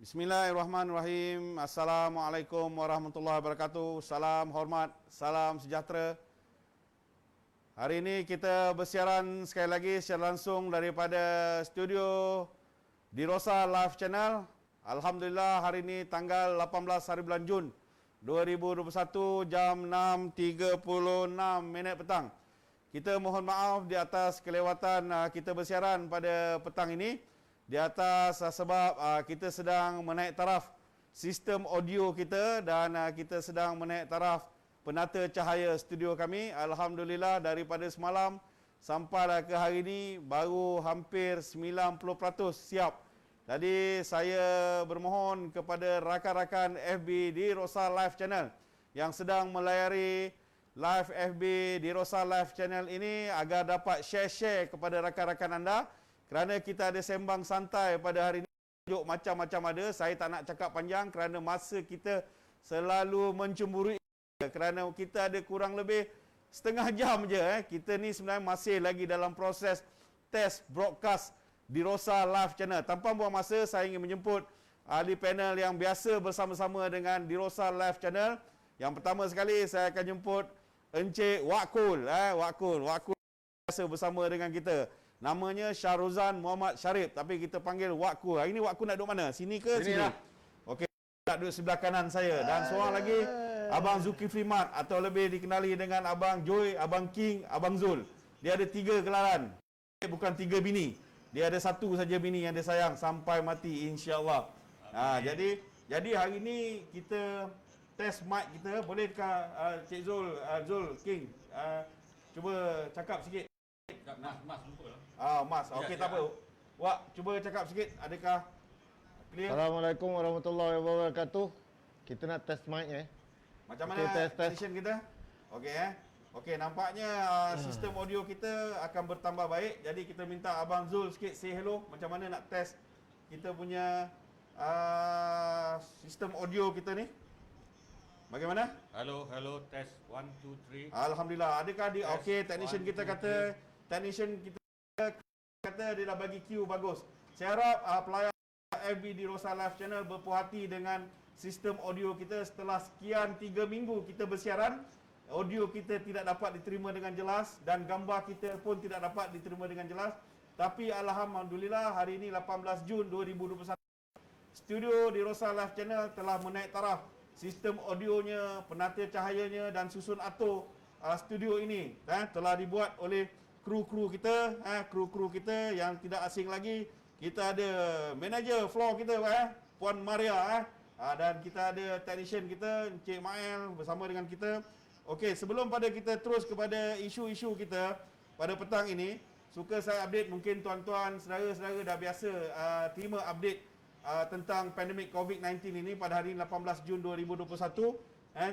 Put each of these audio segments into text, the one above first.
Bismillahirrahmanirrahim. Assalamualaikum warahmatullahi wabarakatuh. Salam hormat, salam sejahtera. Hari ini kita bersiaran sekali lagi secara langsung daripada studio Dirosa Live Channel. Alhamdulillah hari ini tanggal 18 hari bulan Jun 2021 jam 6.36 petang. Kita mohon maaf di atas kelewatan kita bersiaran pada petang ini. Di atas sebab kita sedang menaik taraf sistem audio kita dan kita sedang menaik taraf penata cahaya studio kami. Alhamdulillah daripada semalam sampai ke hari ini baru hampir 90% siap. Jadi saya bermohon kepada rakan-rakan FB Dirosa Live Channel yang sedang melayari live FB Dirosa Live Channel ini agar dapat share-share kepada rakan-rakan anda. Kerana kita ada sembang santai pada hari ini, tajuk macam-macam ada. Saya tak nak cakap panjang kerana masa kita selalu mencemburui. Kerana kita ada kurang lebih setengah jam je. Kita ni sebenarnya masih lagi dalam proses test broadcast Dirosa Live Channel. Tanpa buang masa, saya ingin menjemput ahli panel yang biasa bersama-sama dengan Dirosa Live Channel. Yang pertama sekali, saya akan jemput Encik Wakul. Wakul biasa bersama dengan kita. Namanya Syahruzan Muhammad Sharif, tapi kita panggil Wakku. Hari ini Wakku nak duduk mana? Sini ke sini? Okey, nak duduk sebelah kanan saya. Dan seorang lagi Abang Zulkifli Mat atau lebih dikenali dengan Abang Joy, Abang King, Abang Zul. Dia ada 3 gelaran. Bukan 3 bini. Dia ada 1 saja bini yang dia sayang sampai mati insya-Allah. Jadi hari ini kita test mic kita. Bolehkah Cik Zul, Zul King cuba cakap sikit? Mas lupa lah. Mas. Okey, tak apa. Wak, cuba cakap sikit. Adakah clear? Assalamualaikum warahmatullahi wabarakatuh. Kita nak test mic Macam mana test. connection kita? Okey Okey, nampaknya sistem audio kita akan bertambah baik. Jadi kita minta Abang Zul sikit say hello. Macam mana nak test kita punya sistem audio kita ni? Bagaimana? Halo, test 1 2 3. Alhamdulillah. Adakah di Test, okey, technician 1, kita 2, kata dia dah bagi cue bagus. Saya harap pelayan FB Dirosa Live Channel berpuas hati dengan sistem audio kita. Setelah sekian 3 minggu kita bersiaran, audio kita tidak dapat diterima dengan jelas dan gambar kita pun tidak dapat diterima dengan jelas. Tapi alhamdulillah hari ini 18 Jun 2021 studio Dirosa Live Channel telah menaik taraf sistem audionya, penata cahayanya dan susun atur studio ini telah dibuat oleh kru-kru kita, kru-kru kita yang tidak asing lagi. Kita ada manager floor kita, Puan Maria, dan kita ada technician kita, Encik Mael bersama dengan kita. Okey, sebelum pada kita terus kepada isu-isu kita pada petang ini, suka saya update, mungkin tuan-tuan, saudara-saudara dah biasa terima update tentang pandemik COVID-19 ini pada hari 18 Jun 2021.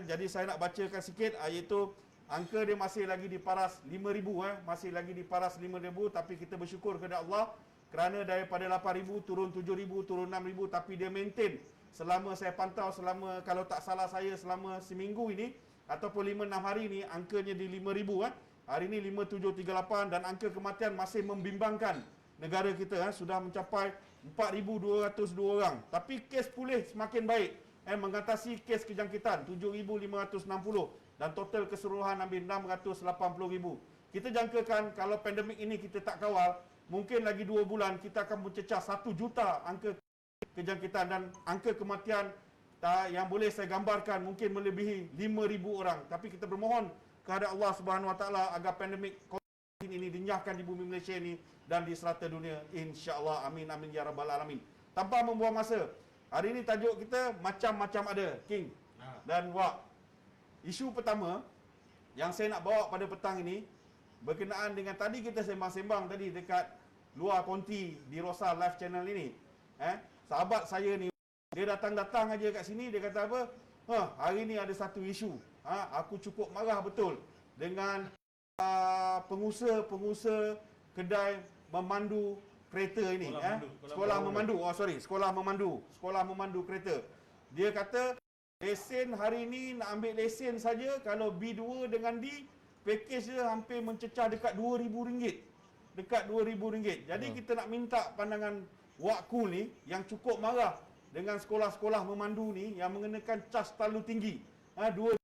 Jadi saya nak bacakan sikit, iaitu angka dia masih lagi di paras 5,000, masih lagi di paras 5,000, tapi kita bersyukur kepada Allah kerana daripada 8,000 turun 7,000, turun 6,000, tapi dia maintain selama saya pantau, selama kalau tak salah saya selama seminggu ini ataupun 5-6 hari ini angkanya di 5,000. Hari ini 5,738 dan angka kematian masih membimbangkan negara kita, sudah mencapai 4,202 orang. Tapi kes pulih semakin baik, mengatasi kes kejangkitan 7,560 dan total keseluruhan hampir 680,000. Kita jangkakan kalau pandemik ini kita tak kawal, mungkin lagi 2 bulan kita akan mencecah 1 juta angka kejangkitan dan angka kematian yang boleh saya gambarkan mungkin melebihi 5,000 orang. Tapi kita bermohon kepada Allah Subhanahu Wa Taala agar pandemik COVID-19 ini dinyahkan di bumi Malaysia ini dan di serata dunia, insya-Allah. Amin amin ya rabbal alamin. Tanpa membuang masa, hari ini tajuk kita macam-macam ada, King dan Wak. Isu pertama yang saya nak bawa pada petang ini berkenaan dengan tadi kita sembang-sembang tadi dekat luar konti Dirosa Live Channel ini. Sahabat saya ni, dia datang-datang aja kat sini, dia kata apa? Hari ni ada satu isu. Aku cukup marah betul dengan pengusaha kedai memandu kereta ini. Sekolah memandu kereta. Dia kata lesen hari ini nak ambil lesen saja kalau B2 dengan D, package dia hampir mencecah dekat RM2,000. Dekat RM2,000. Jadi kita nak minta pandangan Wak Kul ni yang cukup marah dengan sekolah-sekolah memandu ni yang mengenakan cas terlalu tinggi. RM2.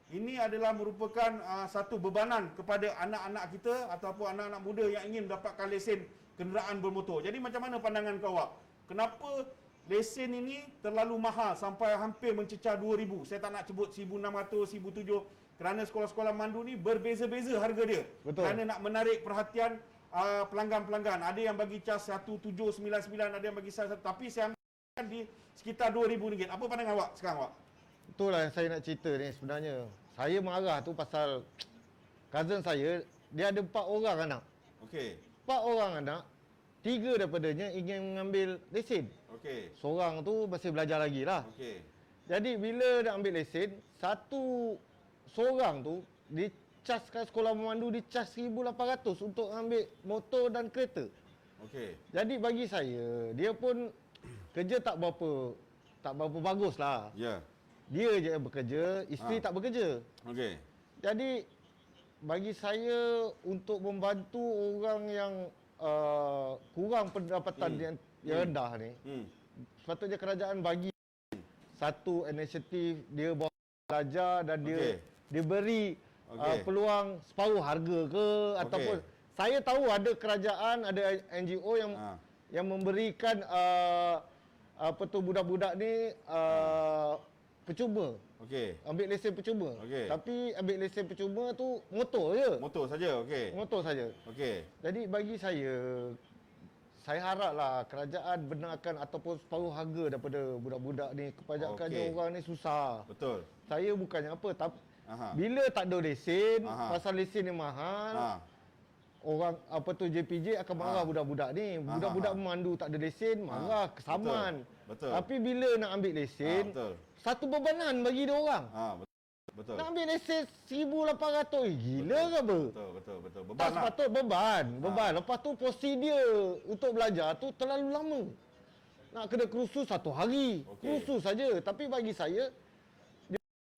Ini adalah merupakan satu bebanan kepada anak-anak kita ataupun anak-anak muda yang ingin mendapatkan lesen kenderaan bermotor. Jadi macam mana pandangan kau, Wak? Kenapa lesen ini terlalu mahal sampai hampir mencecah RM2,000? Saya tak nak sebut RM1,600, RM1,700 kerana sekolah-sekolah mandu ni berbeza-beza harga dia. Betul. Kerana nak menarik perhatian pelanggan-pelanggan. Ada yang bagi cas RM1,799, ada yang bagi cas, tapi saya ambil di sekitar RM2,000. Apa pandangan awak sekarang, Wak? Itulah yang saya nak cerita ni sebenarnya. Saya marah tu pasal cousin saya, dia ada 4 orang anak. Okey. 4 orang anak, 3 daripadanya ingin mengambil lesen. Okey. Seorang tu masih belajar lagi lah. Okey. Jadi bila nak ambil lesen, seorang tu dicaskan sekolah memandu, dicas RM1,800 untuk ambil motor dan kereta. Okey. Jadi bagi saya, dia pun kerja tak berapa bagus lah. Ya. Dia je yang bekerja, isteri tak bekerja. Okey. Jadi bagi saya untuk membantu orang yang kurang pendapatan yang rendah ni, sepatutnya kerajaan bagi satu inisiatif, dia bawa belajar dan dia beri peluang separuh harga ke ataupun saya tahu ada kerajaan, ada NGO yang memberikan budak-budak ni percuma. Okey. Ambil lesen percuma. Okey. Tapi ambil lesen percuma tu motor je. Motor saja. Okey. Motor saja. Okey. Jadi bagi saya haraplah kerajaan benarkan ataupun separuh harga daripada budak-budak ni. Kepajakannya orang ni susah. Betul. Saya bukannya apa, tapi bila tak ada lesen, pasal lesen ni mahal, orang JPJ akan marah budak-budak ni. Budak-budak memandu tak ada lesen, marah, kesaman. Betul. Tapi bila nak ambil lesen, satu bebanan bagi dia orang. Betul. Nak ambil lesen RM1,800. Gila ke apa? Betul. Tak Beban lah. sepatut beban. Lepas tu prosedur untuk belajar tu terlalu lama. Nak kena kursus 1 hari. Kursus saja. Tapi bagi saya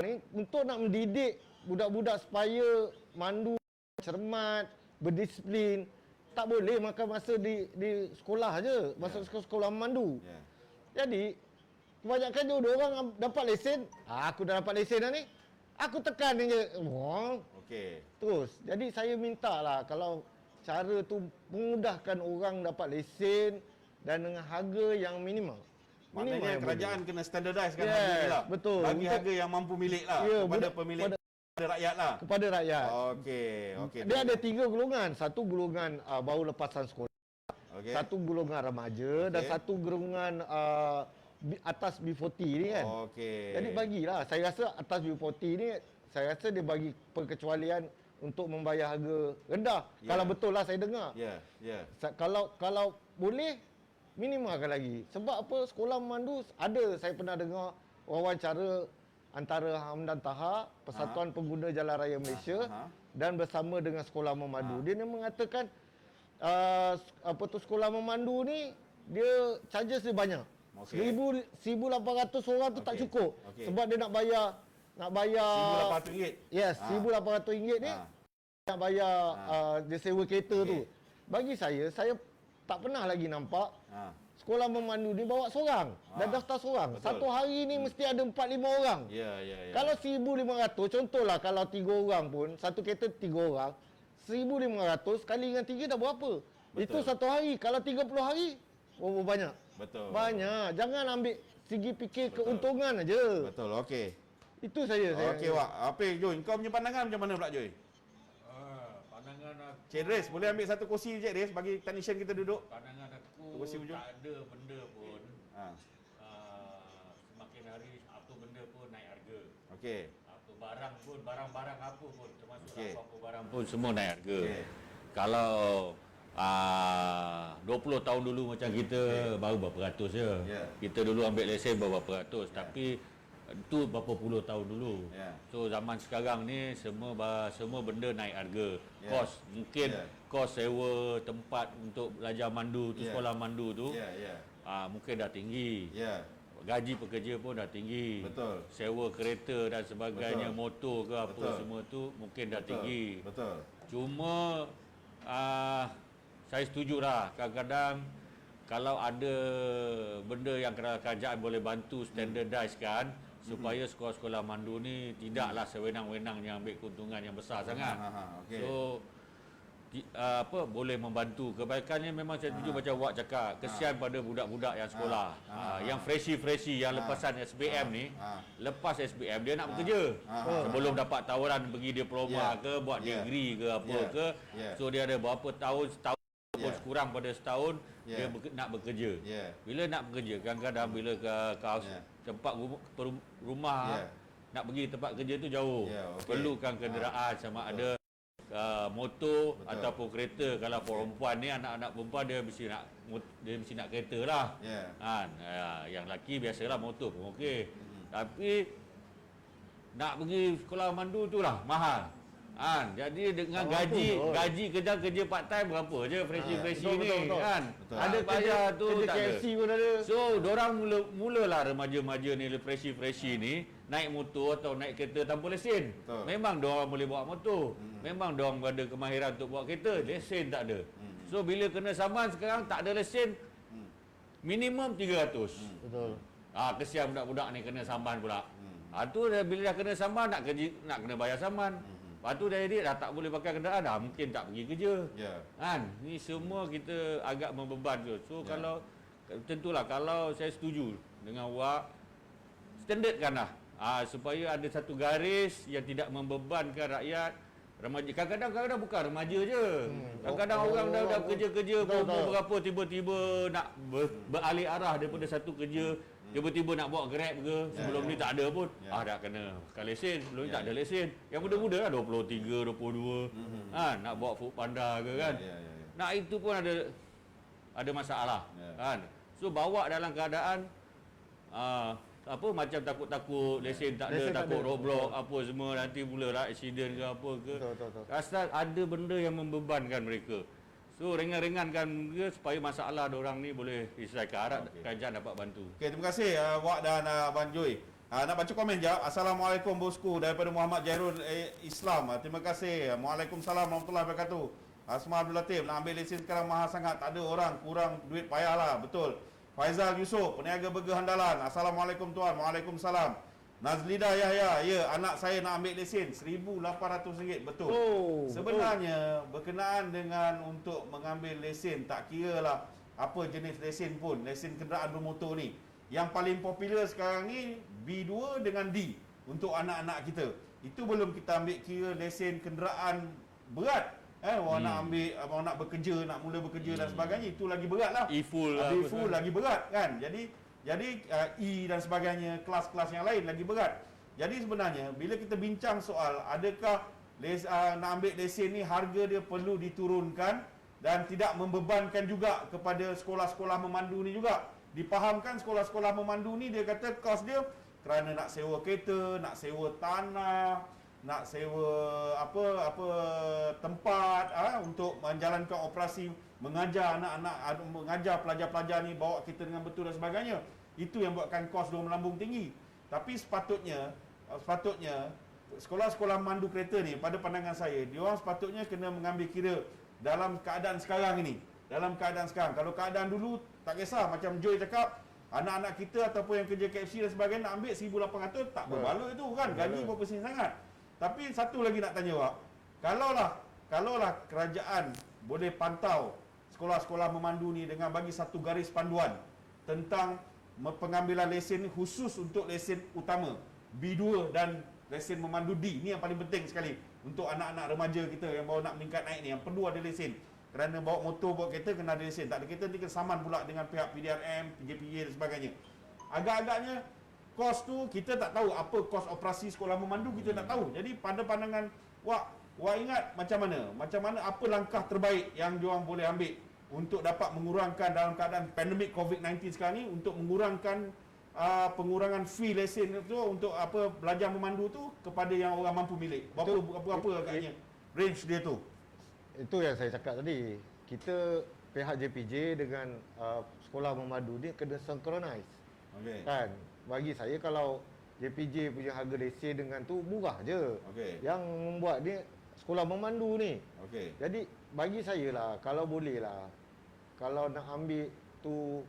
ni untuk nak mendidik budak-budak supaya mandu cermat, berdisiplin, tak boleh makan masa di sekolah aje, masa sekolah memandu. Jadi kebanyakan dia orang dapat lesen, aku dah dapat lesen dah ni. Aku tekan je. Okey. Terus. Jadi saya mintalah kalau cara tu memudahkan orang dapat lesen dan dengan harga yang minimal. Maknanya kerajaan kena standardizekan Yes, harga ni lah. betul. Bagi harga yang mampu milik lah kepada pemilik, kepada rakyat lah. Kepada rakyat. Okey. Dia ada 3 golongan. Satu golongan baru lepasan sekolah. Okey. Satu golongan remaja dan satu golongan atas B40 ni kan. Okey. Jadi bagilah. Saya rasa atas B40 ni, saya rasa dia bagi perkecualian untuk membayar harga rendah. Kalau betul lah saya dengar. Kalau boleh, minimalkan lagi. Sebab apa? Sekolah memandu ada, saya pernah dengar wawancara antara Hamdan Taha, Persatuan Pengguna Jalan Raya Malaysia dan bersama dengan sekolah memandu. Dia mengatakan sekolah memandu ni dia charges dia banyak. RM1,800 orang tu tak cukup. Sebab dia nak bayar RM1,800. Yes, RM1,800 ni nak bayar dia sewa kereta tu. Bagi saya tak pernah lagi nampak sekolah memandu ni bawa seorang dan daftar seorang. Betul. Satu hari ni mesti ada 4-5 orang. Ya. Kalau RM1,500, contohlah kalau 3 orang pun, satu kereta 3 orang, RM1,500 kali dengan 3 dah berapa? Betul. Itu satu hari. Kalau 30 hari, berapa banyak? Betul. Banyak. Jangan ambil segi fikir keuntungan aja. Betul. Okey. Itu saya. Okey, Wak. Apa Joy? Kau punya pandangan macam mana pula, Joy? Pandangan aku, Cik Riz, boleh ambil satu kursi Cik Riz bagi technician kita duduk? pandangan aku Kursi hujung. tak ada benda pun Ha. semakin hari apa benda pun naik harga. Okey. Apa barang pun, barang-barang apa pun, termasuk Okey. apa-apa barang pun semua naik harga. Okey. Kalau 20 tahun dulu macam kita baru berapa ratus je. Kita dulu ambil lesen berapa ratus, tapi itu berapa puluh tahun dulu. So zaman sekarang ni semua benda naik harga. Kos mungkin kos sewa tempat untuk belajar mandu tu, sekolah mandu tu mungkin dah tinggi. Gaji pekerja pun dah tinggi. Betul. Sewa kereta dan sebagainya, motor ke apa Betul. semua tu mungkin dah tinggi. Betul. Cuma saya setujulah kadang-kadang kalau ada benda yang kerajaan boleh bantu standardize kan, supaya sekolah-sekolah mandu ni tidaklah sewenang-wenangnya ambil keuntungan yang besar sangat. Okey. So boleh membantu. Kebaikannya memang saya setuju macam Wak cakap, kesian pada budak-budak yang sekolah. Yang freshie yang lepasan SPM ni, lepas SPM dia nak bekerja. Sebelum dapat tawaran pergi diploma ke, buat degree ke apa ke. So dia ada berapa tahun, setahun pun kurang pada setahun dia nak bekerja. Bila nak bekerja, kadang-kadang bila ke tempat rumah nak pergi tempat kerja tu jauh. Perlukan kenderaan sama ada motor ataupun kereta. Kalau perempuan ni, anak-anak perempuan dia mesti nak kereta lah. Yang lelaki biasalah motor pun okey. Tapi nak pergi sekolah mandu tu lah mahal. Jadi dengan gaji kerja part time berapa je freshie ni kan. Ada bayar tu tak ada. KFC pun ada. So dorang mulalah remaja-remaja ni, freshie ni naik motor atau naik kereta tanpa lesen. Memang dorang boleh bawa motor. Memang dorang ada kemahiran untuk bawa kereta, lesen tak ada. So bila kena saman sekarang tak ada lesen, minimum 300. Betul. Kesian budak-budak ni kena saman pula. Tu bila dah kena saman nak kena bayar saman. Lepas tu dia dah tak boleh pakai kenderaan, mungkin tak pergi kerja. Ni semua kita agak membebankan. So kalau tentulah kalau saya setuju dengan Wak, standardkanlah supaya ada satu garis yang tidak membebankan rakyat. Remaja kadang-kadang bukan remaja je. Kadang-kadang orang dah kerja-kerja umur berapa tiba-tiba nak beralih arah daripada satu kerja, tiba-tiba nak bawa Grab ke, sebelum ni tak ada pun. Dah kena pakai lesen, sebelum ni tak ada lesen. Yang muda-muda lah 23, 22. Nak bawa Food Panda ke kan. Nak itu pun ada masalah kan. So bawa dalam keadaan macam takut-takut lesen tak ada, takut roadblock apa semua, nanti mulalah accident ke apa ke. Asal ada benda yang membebankan mereka. So ringan-ringankan dia supaya masalah diorang ni boleh diselesaikan. Harap kerajaan dapat bantu. Okey, terima kasih Wak dan Abang Joy. Nak baca komen jap. Assalamualaikum bosku daripada Muhammad Jairul Islam. Terima kasih. Waalaikumsalam warahmatullahi wabarakatuh. Asma Abdul Latif, nak ambil lesen sekarang mahal sangat. Tak ada orang, kurang duit payahlah. Betul. Faizal Yusof, peniaga burger Handalan. Assalamualaikum tuan. Waalaikumsalam. Nazlida Yahya, ya, anak saya nak ambil lesen RM1,800. Betul. Sebenarnya berkenaan dengan untuk mengambil lesen, tak kira lah apa jenis lesen pun, lesen kenderaan bermotor ni. Yang paling popular sekarang ni B2 dengan D untuk anak-anak kita. Itu belum kita ambil kira lesen kenderaan berat. Orang nak ambil, orang nak bekerja, nak mula bekerja dan sebagainya, itu lagi berat lah. E-full lah. E-full lagi berat kan. Jadi E dan sebagainya, kelas-kelas yang lain lagi berat. Jadi sebenarnya bila kita bincang soal adakah nak ambil lesen ni harga dia perlu diturunkan dan tidak membebankan juga kepada sekolah-sekolah memandu ni juga. Dipahamkan sekolah-sekolah memandu ni dia kata kos dia kerana nak sewa kereta, nak sewa tanah, nak sewa apa tempat untuk menjalankan operasi mengajar anak-anak, mengajar pelajar-pelajar ni, bawa kita dengan betul dan sebagainya. Itu yang buatkan kos dia melambung tinggi. Tapi sepatutnya sekolah-sekolah memandu kereta ni, pada pandangan saya, diorang sepatutnya kena mengambil kira dalam keadaan sekarang ini. Dalam keadaan sekarang. Kalau keadaan dulu tak kisah, macam Joy cakap, anak-anak kita ataupun yang kerja KFC dan sebagainya nak ambil 1,800 tak berbaloi itu kan, gaji berapa sen sangat. Tapi satu lagi nak tanya Wak, kalaulah kerajaan boleh pantau sekolah-sekolah memandu ni dengan bagi satu garis panduan tentang pengambilan lesen ni khusus untuk lesen utama B2 dan lesen memandu D, ni yang paling penting sekali untuk anak-anak remaja kita yang baru nak meningkat naik ni, yang perlu ada lesen. Kerana bawa motor, bawa kereta kena ada lesen. Tak ada kereta nanti kena saman pula dengan pihak PDRM, PJPJ dan sebagainya. Agak-agaknya kos tu kita tak tahu apa kos operasi sekolah memandu, kita tak tahu. Jadi pada pandangan Wak ingat macam mana apa langkah terbaik yang diorang boleh ambil untuk dapat mengurangkan dalam keadaan pandemik COVID-19 sekarang ni, untuk mengurangkan pengurangan fee lesen tu untuk belajar memandu tu kepada yang orang mampu milik. Berapa agaknya range dia tu? Itu yang saya cakap tadi. Kita pihak JPJ dengan sekolah memandu ni kena synchronize. Kan? Bagi saya kalau JPJ punya harga lesen dengan tu murah je. Yang membuat ni sekolah memandu ni. Jadi bagi saya lah, kalau boleh lah, kalau nak ambil tu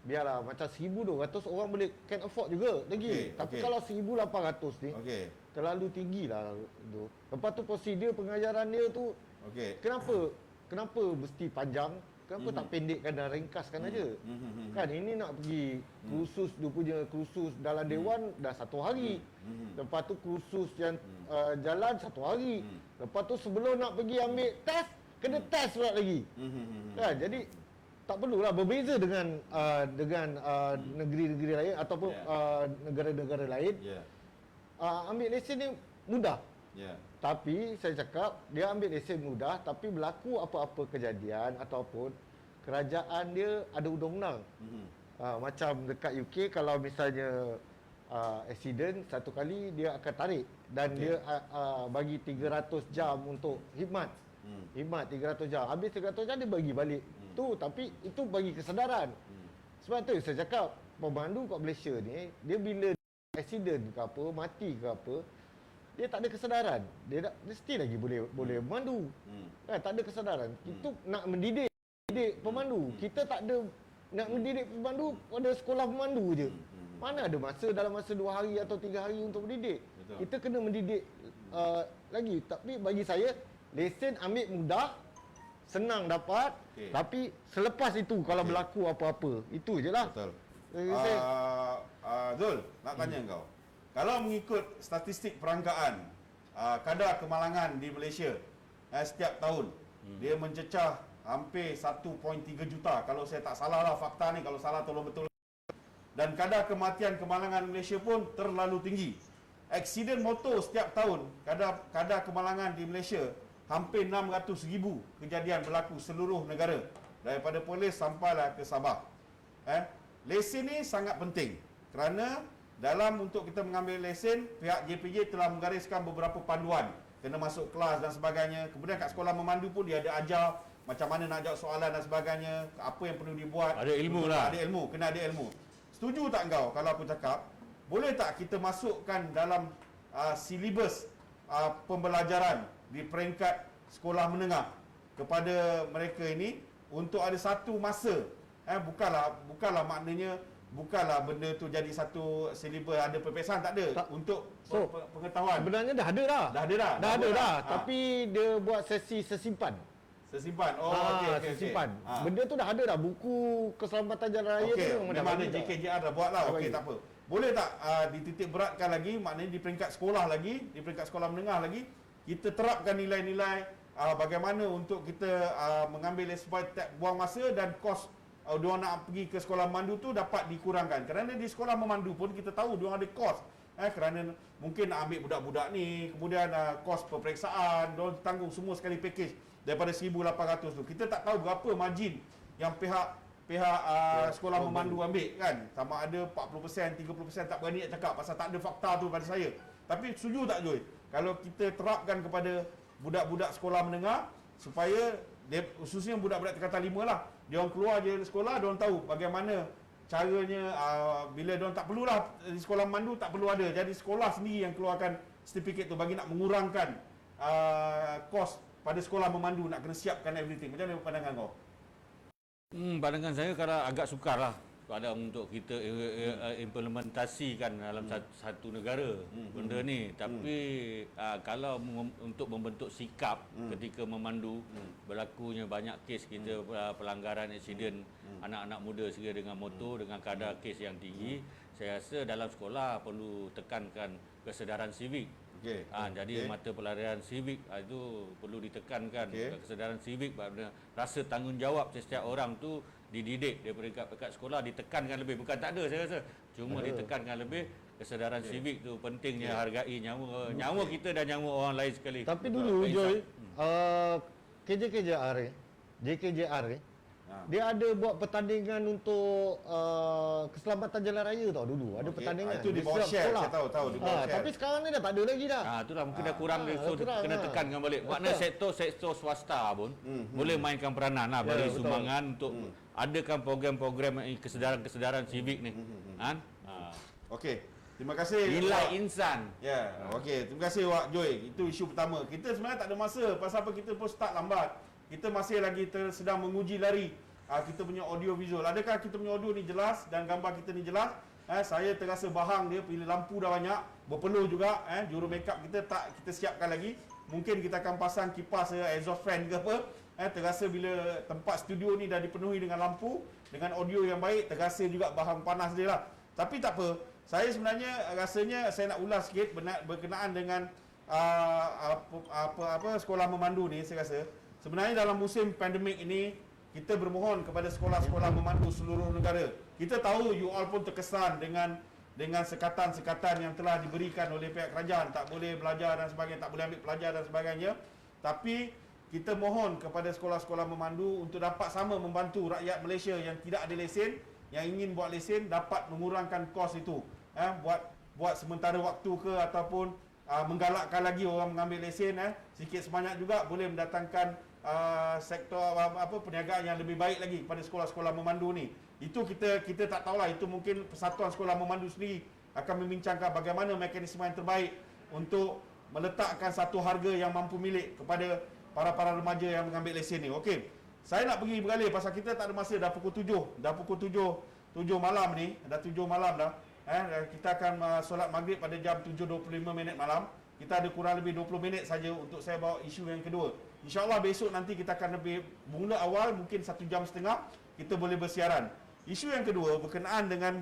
biarlah macam 1,200 orang boleh can afford juga lagi. Tapi kalau 1,800 ni terlalu tinggi lah tu. Lepas tu prosedur pengajaran dia tu kenapa mesti panjang? Kenapa tak pendekkan dan ringkaskan aja? Kan ini nak pergi kursus, dia punya kursus dalam dewan dah 1 hari. Lepas tu kursus yang jalan 1 hari. Lepas tu sebelum nak pergi ambil test, kena test pula lagi. Kan? Jadi tak perlulah berbeza dengan negeri-negeri lain ataupun negara-negara lain. Ambil lesen ni mudah. Tapi saya cakap dia ambil lesen mudah, tapi berlaku apa-apa kejadian ataupun kerajaan dia ada undang-undang. Macam dekat UK kalau misalnya accident satu kali dia akan tarik dan dia bagi 300 jam untuk khidmat. Khidmat 300 jam. Habis 300 jam dia bagi balik. Tu tapi itu bagi kesedaran. Sebab tu saya cakap pemandu kat Malaysia ni dia bila accident ke apa, mati ke apa, dia tak ada kesedaran. Dia still lagi boleh memandu. Kan tak ada kesedaran. Itu nak mendidik pemandu. Kita tak ada nak mendidik pemandu pada sekolah pemandu je. Mana ada masa dalam masa 2 hari atau 3 hari untuk mendidik. Kita kena mendidik lagi. Tapi bagi saya lesen ambil mudah, senang dapat, tapi selepas itu kalau berlaku apa-apa, itu je lah. Betul. Zul, nak tanya kau. Kalau mengikut statistik perangkaan kadar kemalangan di Malaysia setiap tahun, dia mencecah hampir 1.3 juta. Kalau saya tak salah lah fakta ni, kalau salah tolong betul. Dan kadar kematian kemalangan Malaysia pun terlalu tinggi. Aksiden motor setiap tahun, kadar kemalangan di Malaysia hampir 600,000 kejadian berlaku seluruh negara. Daripada Perlis sampailah ke Sabah. Lesen ni sangat penting kerana dalam untuk kita mengambil lesen, pihak JPJ telah menggariskan beberapa panduan. Kena masuk kelas dan sebagainya. Kemudian kat sekolah memandu pun dia ada ajar macam mana nak jawab soalan dan sebagainya. Apa yang perlu dibuat. Ada ilmu lah. Ada ilmu, kena ada ilmu. Setuju tak kau kalau aku cakap, boleh tak kita masukkan dalam silibus pembelajaran di peringkat sekolah menengah kepada mereka ini untuk ada satu masa. Bukanlah maknanya bukanlah benda tu jadi satu silibus ada peperiksaan, tak ada. Untuk pengetahuan. Sebenarnya dah ada dah. Dah ada dah. Tapi dia buat sesi sesimpan. Sesimpan. Sesimpan. Benda tu dah ada dah. Buku keselamatan jalan raya tu memang ada JKJR dah buat lah. Okey, tak apa. Boleh tak dititik beratkan lagi, maknanya di peringkat sekolah lagi, di peringkat sekolah menengah lagi, kita terapkan nilai-nilai bagaimana untuk kita mengambil supaya tak buang masa dan kos diorang nak pergi ke sekolah memandu tu dapat dikurangkan. Kerana di sekolah memandu pun kita tahu diorang ada kos. Kerana mungkin nak ambil budak-budak ni, kemudian kos peperiksaan, diorang tanggung semua sekali package daripada 1,800 tu. Kita tak tahu berapa margin yang pihak sekolah memandu ambil kan. Sama ada 40%, 30%, tak berani nak cakap pasal tak ada fakta tu pada saya. Tapi setuju tak Joy? Kalau kita terapkan kepada budak-budak sekolah menengah supaya dia, khususnya budak-budak tingkatan 5 lah, dia orang keluar je dari sekolah, dia orang tahu bagaimana caranya bila dia orang tak perlulah di sekolah memandu tak perlu ada. Jadi sekolah sendiri yang keluarkan sertifikat tu bagi nak mengurangkan kos pada sekolah memandu, nak kena siapkan everything. Macam mana pandangan kau? Pandangan saya kalau agak sukar lah pada untuk kita implementasikan dalam satu negara benda ni. Tapi kalau untuk membentuk sikap ketika memandu, berlakunya banyak kes kita pelanggaran aksiden anak-anak muda segera dengan motor dengan kadar kes yang tinggi, saya rasa dalam sekolah perlu tekankan kesedaran sivik. Jadi mata pelajaran sivik itu perlu ditekankan. Kesedaran sivik, rasa tanggungjawab setiap orang tu dididik daripada peringkat sekolah, ditekankan lebih. Bukan tak ada saya rasa, cuma ditekankan lebih. Kesedaran sivik tu pentingnya, hargai nyawa kita dan nyawa orang lain sekali. Tapi dulu Joy, KJKJR dia ada buat pertandingan untuk keselamatan jalan raya tau dulu. Ada pertandingan. Itu di bawah share, saya tahu di bawah share. Tapi sekarang ni dah tak ada lagi dah. Itulah mungkin dah kurang dia, so kena tekankan balik. Makna sektor swasta pun boleh mainkan peranan lah, bagi sumbangan untuk adakan program-program kesedaran sivik ni. Okey. Terima kasih. Nilai insan. Okey. Terima kasih Wak Joy. Itu isu pertama. Kita sebenarnya tak ada masa. Pasal apa kita pun start lambat. Kita masih lagi sedang menguji lari kita punya audio visual. Adakah kita punya audio ni jelas dan gambar kita ni jelas? Saya terasa bahang dia, pilih lampu dah banyak, berpeluh juga, juru make up kita tak kita siapkan lagi. Mungkin kita akan pasang kipas exhaust fan ke apa. Terasa bila tempat studio ni dah dipenuhi dengan lampu, dengan audio yang baik, terasa juga bahang panas dia lah. Tapi tak apa. Saya sebenarnya rasanya saya nak ulas sikit berkenaan dengan sekolah memandu ni. Saya rasa sebenarnya dalam musim pandemik ini kita bermohon kepada sekolah-sekolah memandu seluruh negara. Kita tahu you all pun terkesan dengan sekatan-sekatan yang telah diberikan oleh pihak kerajaan, tak boleh belajar dan sebagainya, tak boleh ambil pelajar dan sebagainya. Tapi kita mohon kepada sekolah-sekolah memandu untuk dapat sama membantu rakyat Malaysia yang tidak ada lesen, yang ingin buat lesen, dapat mengurangkan kos itu. Buat sementara waktu ke ataupun menggalakkan lagi orang mengambil lesen, sikit sebanyak juga boleh mendatangkan sektor perniagaan yang lebih baik lagi pada sekolah-sekolah memandu ni. Itu kita tak tahulah, itu mungkin Persatuan Sekolah Memandu sendiri akan membincangkan bagaimana mekanisme yang terbaik untuk meletakkan satu harga yang mampu milik kepada para remaja yang mengambil lesen ni. Okey. Saya nak pergi beralih pasal kita tak ada masa, dah pukul 7. Dah pukul 7 malam ni, dah 7 malam dah. Kita akan solat maghrib pada jam 7.25 malam. Kita ada kurang lebih 20 minit saja untuk saya bawa isu yang kedua. InsyaAllah besok nanti kita akan lebih mula awal, mungkin 1 jam setengah kita boleh bersiaran. Isu yang kedua berkenaan dengan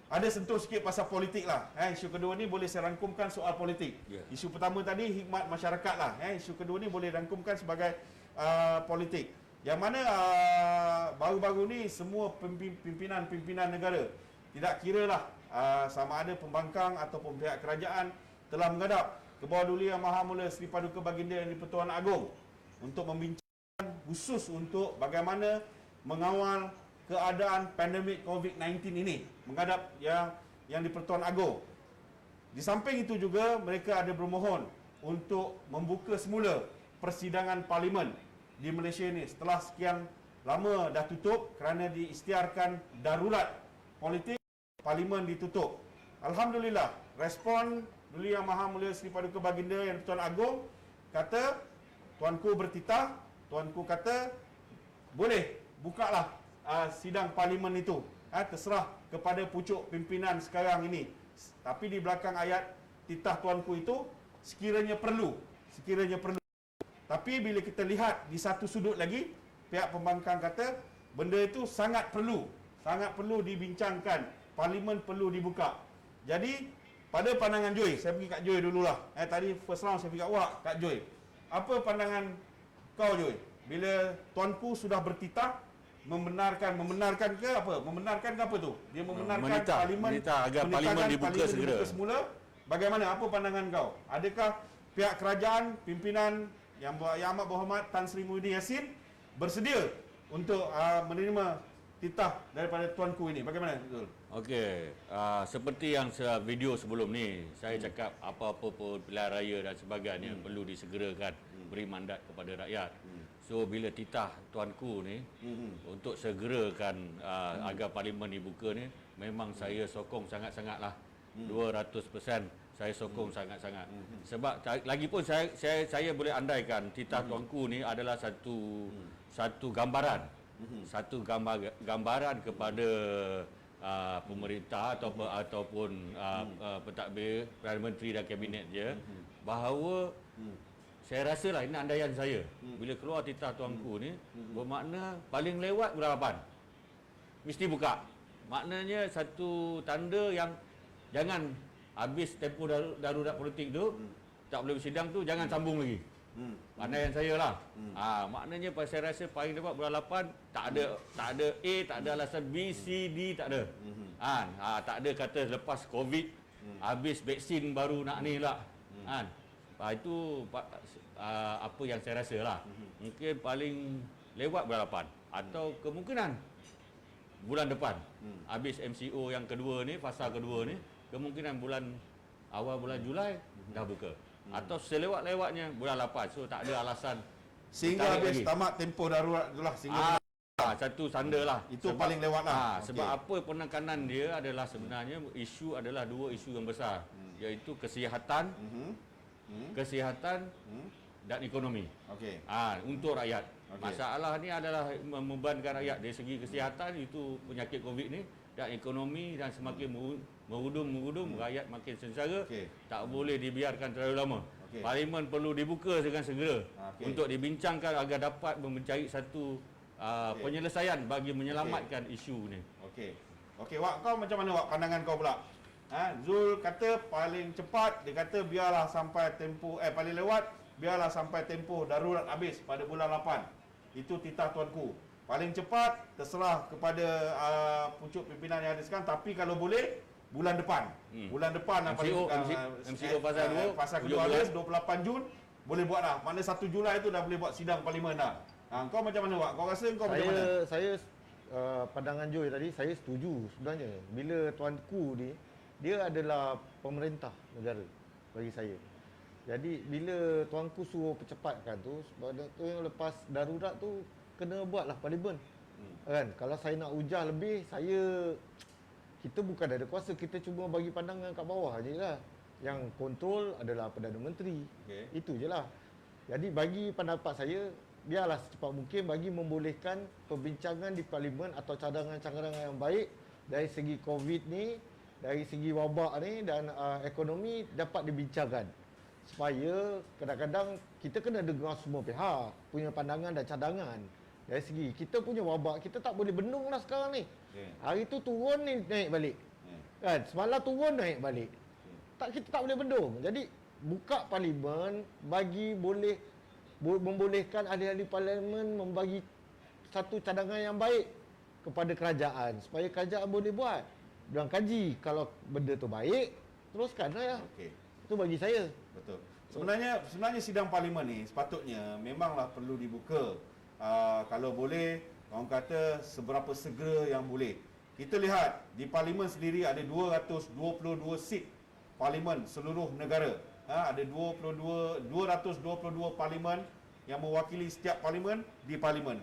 ada sentuh sikit pasal politik lah. Isu kedua ni boleh saya rangkumkan soal politik. Isu pertama tadi hikmat masyarakat lah. Isu kedua ni boleh rangkumkan sebagai politik. Yang mana baru-baru ni semua pimpinan negara, tidak kira lah sama ada pembangkang ataupun pihak kerajaan, telah menghadap ke bawah Duli Yang Maha Mulia Seri Paduka Baginda yang di-Pertuan Agong untuk membincangkan khusus untuk bagaimana mengawal keadaan pandemik COVID-19 ini menghadap yang di-Pertuan Agong. Di samping itu juga mereka ada bermohon untuk membuka semula persidangan parlimen di Malaysia ini setelah sekian lama dah tutup kerana diisytiharkan darurat politik, parlimen ditutup. Alhamdulillah, respon Duli Yang Maha Mulia Seri Paduka Baginda yang di-Pertuan Agong kata, tuanku bertitah, tuanku kata boleh bukalah sidang parlimen itu. Terserah kepada pucuk pimpinan sekarang ini. Tapi di belakang ayat titah tuanku itu, sekiranya perlu. Tapi bila kita lihat di satu sudut lagi, pihak pembangkang kata benda itu sangat perlu dibincangkan, parlimen perlu dibuka. Jadi pada pandangan Joy, saya pergi kat Joy dululah. Tadi first round saya pergi kat awak, kat Joy. Apa pandangan kau Joy? Bila tuanku sudah bertitah membenarkan ke apa? Membenarkan ke apa tu? Dia membenarkan parlimen agar parlimen dibuka segera. Semula. Bagaimana? Apa pandangan kau? Adakah pihak kerajaan, pimpinan yang amat berhormat Tan Sri Muhyiddin Yassin bersedia untuk menerima titah daripada tuanku ini? Bagaimana betul? Okey, seperti yang video sebelum ni saya cakap apa-apa pun pilihan raya dan sebagainya perlu disegerakan, beri mandat kepada rakyat. So bila titah tuanku ni untuk segerakan agar parlimen dibuka ni, memang saya sokong sangat-sangatlah. 200% saya sokong sangat-sangat. Sebab lagipun saya boleh andaikan titah tuanku ni adalah satu gambaran. Satu gambaran kepada pemerintah ataupun pentadbir, Perdana Menteri dan kabinet dia, bahawa saya rasalah ini andaian saya. Bila keluar titah tuanku ni, bermakna paling lewat bulan 8 mesti buka. Maknanya satu tanda yang jangan habis tempoh darurat politik tu, tak boleh bersidang tu, jangan sambung lagi. Andaian saya lah. Maknanya saya rasa paling lewat bulan 8, tak ada A, tak ada alasan B, C, D, tak ada. Tak ada kata lepas COVID habis vaksin baru nak ni lah. Itu apa yang saya rasa lah. Mungkin paling lewat bulan 8 atau kemungkinan bulan depan. Habis MCO yang kedua ni, fasa kedua ni, kemungkinan awal bulan Julai dah buka. Atau selewat-lewatnya bulan 8. So tak ada alasan sehingga habis tamat tempoh darurat itulah, sehingga satu tanda lah. Itu sebab, paling lewat lah. Sebab apa penekanan dia adalah sebenarnya isu adalah dua isu yang besar, iaitu kesihatan, kesihatan dan ekonomi. Untuk rakyat. Masalah ni adalah membebankan rakyat dari segi kesihatan, itu penyakit COVID ni, dan ekonomi, dan semakin merudum, rakyat makin sengsara. Tak boleh dibiarkan terlalu lama. Parlimen perlu dibuka dengan segera untuk dibincangkan agar dapat mencari satu penyelesaian bagi menyelamatkan isu ni. Okey, Wak, kau macam mana, Wak, pandangan kau pula? Zul kata paling cepat, dia kata biarlah sampai tempoh paling lewat biarlah sampai tempoh darurat habis pada bulan 8. Itu titah tuanku. Paling cepat terserah kepada pucuk pimpinan yang ada sekarang, tapi kalau boleh bulan depan. Bulan depan MCO fasa kedua habis 28 Jun boleh buat dah. Mana 1 Julai itu dah boleh buat sidang parlimen dah. Kau macam mana, Wak? Kau rasa kau macam mana? Saya pandangan Joy tadi, saya setuju sebenarnya. Bila tuanku ni, dia adalah pemerintah negara bagi saya. Jadi bila tuanku suruh percepatkan tu, sebab tu yang lepas darurat tu kena buatlah parlimen. Kan? Kalau saya nak ujah lebih, kita bukan ada kuasa, kita cuma bagi pandangan kat bawah je lah. Yang kontrol adalah Perdana Menteri. Itu je lah. Jadi bagi pendapat saya, biarlah secepat mungkin bagi membolehkan perbincangan di parlimen atau cadangan-cadangan yang baik dari segi COVID ni, dari segi wabak ni dan ekonomi dapat dibincangkan. Supaya kadang-kadang kita kena dengar semua pihak punya pandangan dan cadangan. Dari segi kita punya wabak, kita tak boleh bendung lah sekarang ni. Hari tu turun ni naik balik. Kan? Semalam turun naik balik. Kita tak boleh bendung. Jadi buka parlimen bagi membolehkan ahli-ahli parlimen membagi satu cadangan yang baik kepada kerajaan supaya kerajaan boleh buat. Diorang kaji, kalau benda tu baik, teruskanlah ya. Itu bagi saya. Betul. Sebenarnya sidang parlimen ni sepatutnya memanglah perlu dibuka. Kalau boleh, orang kata seberapa segera yang boleh. Kita lihat di parlimen sendiri ada 222 seat parlimen seluruh negara. Ada 222 parlimen yang mewakili setiap parlimen di parlimen.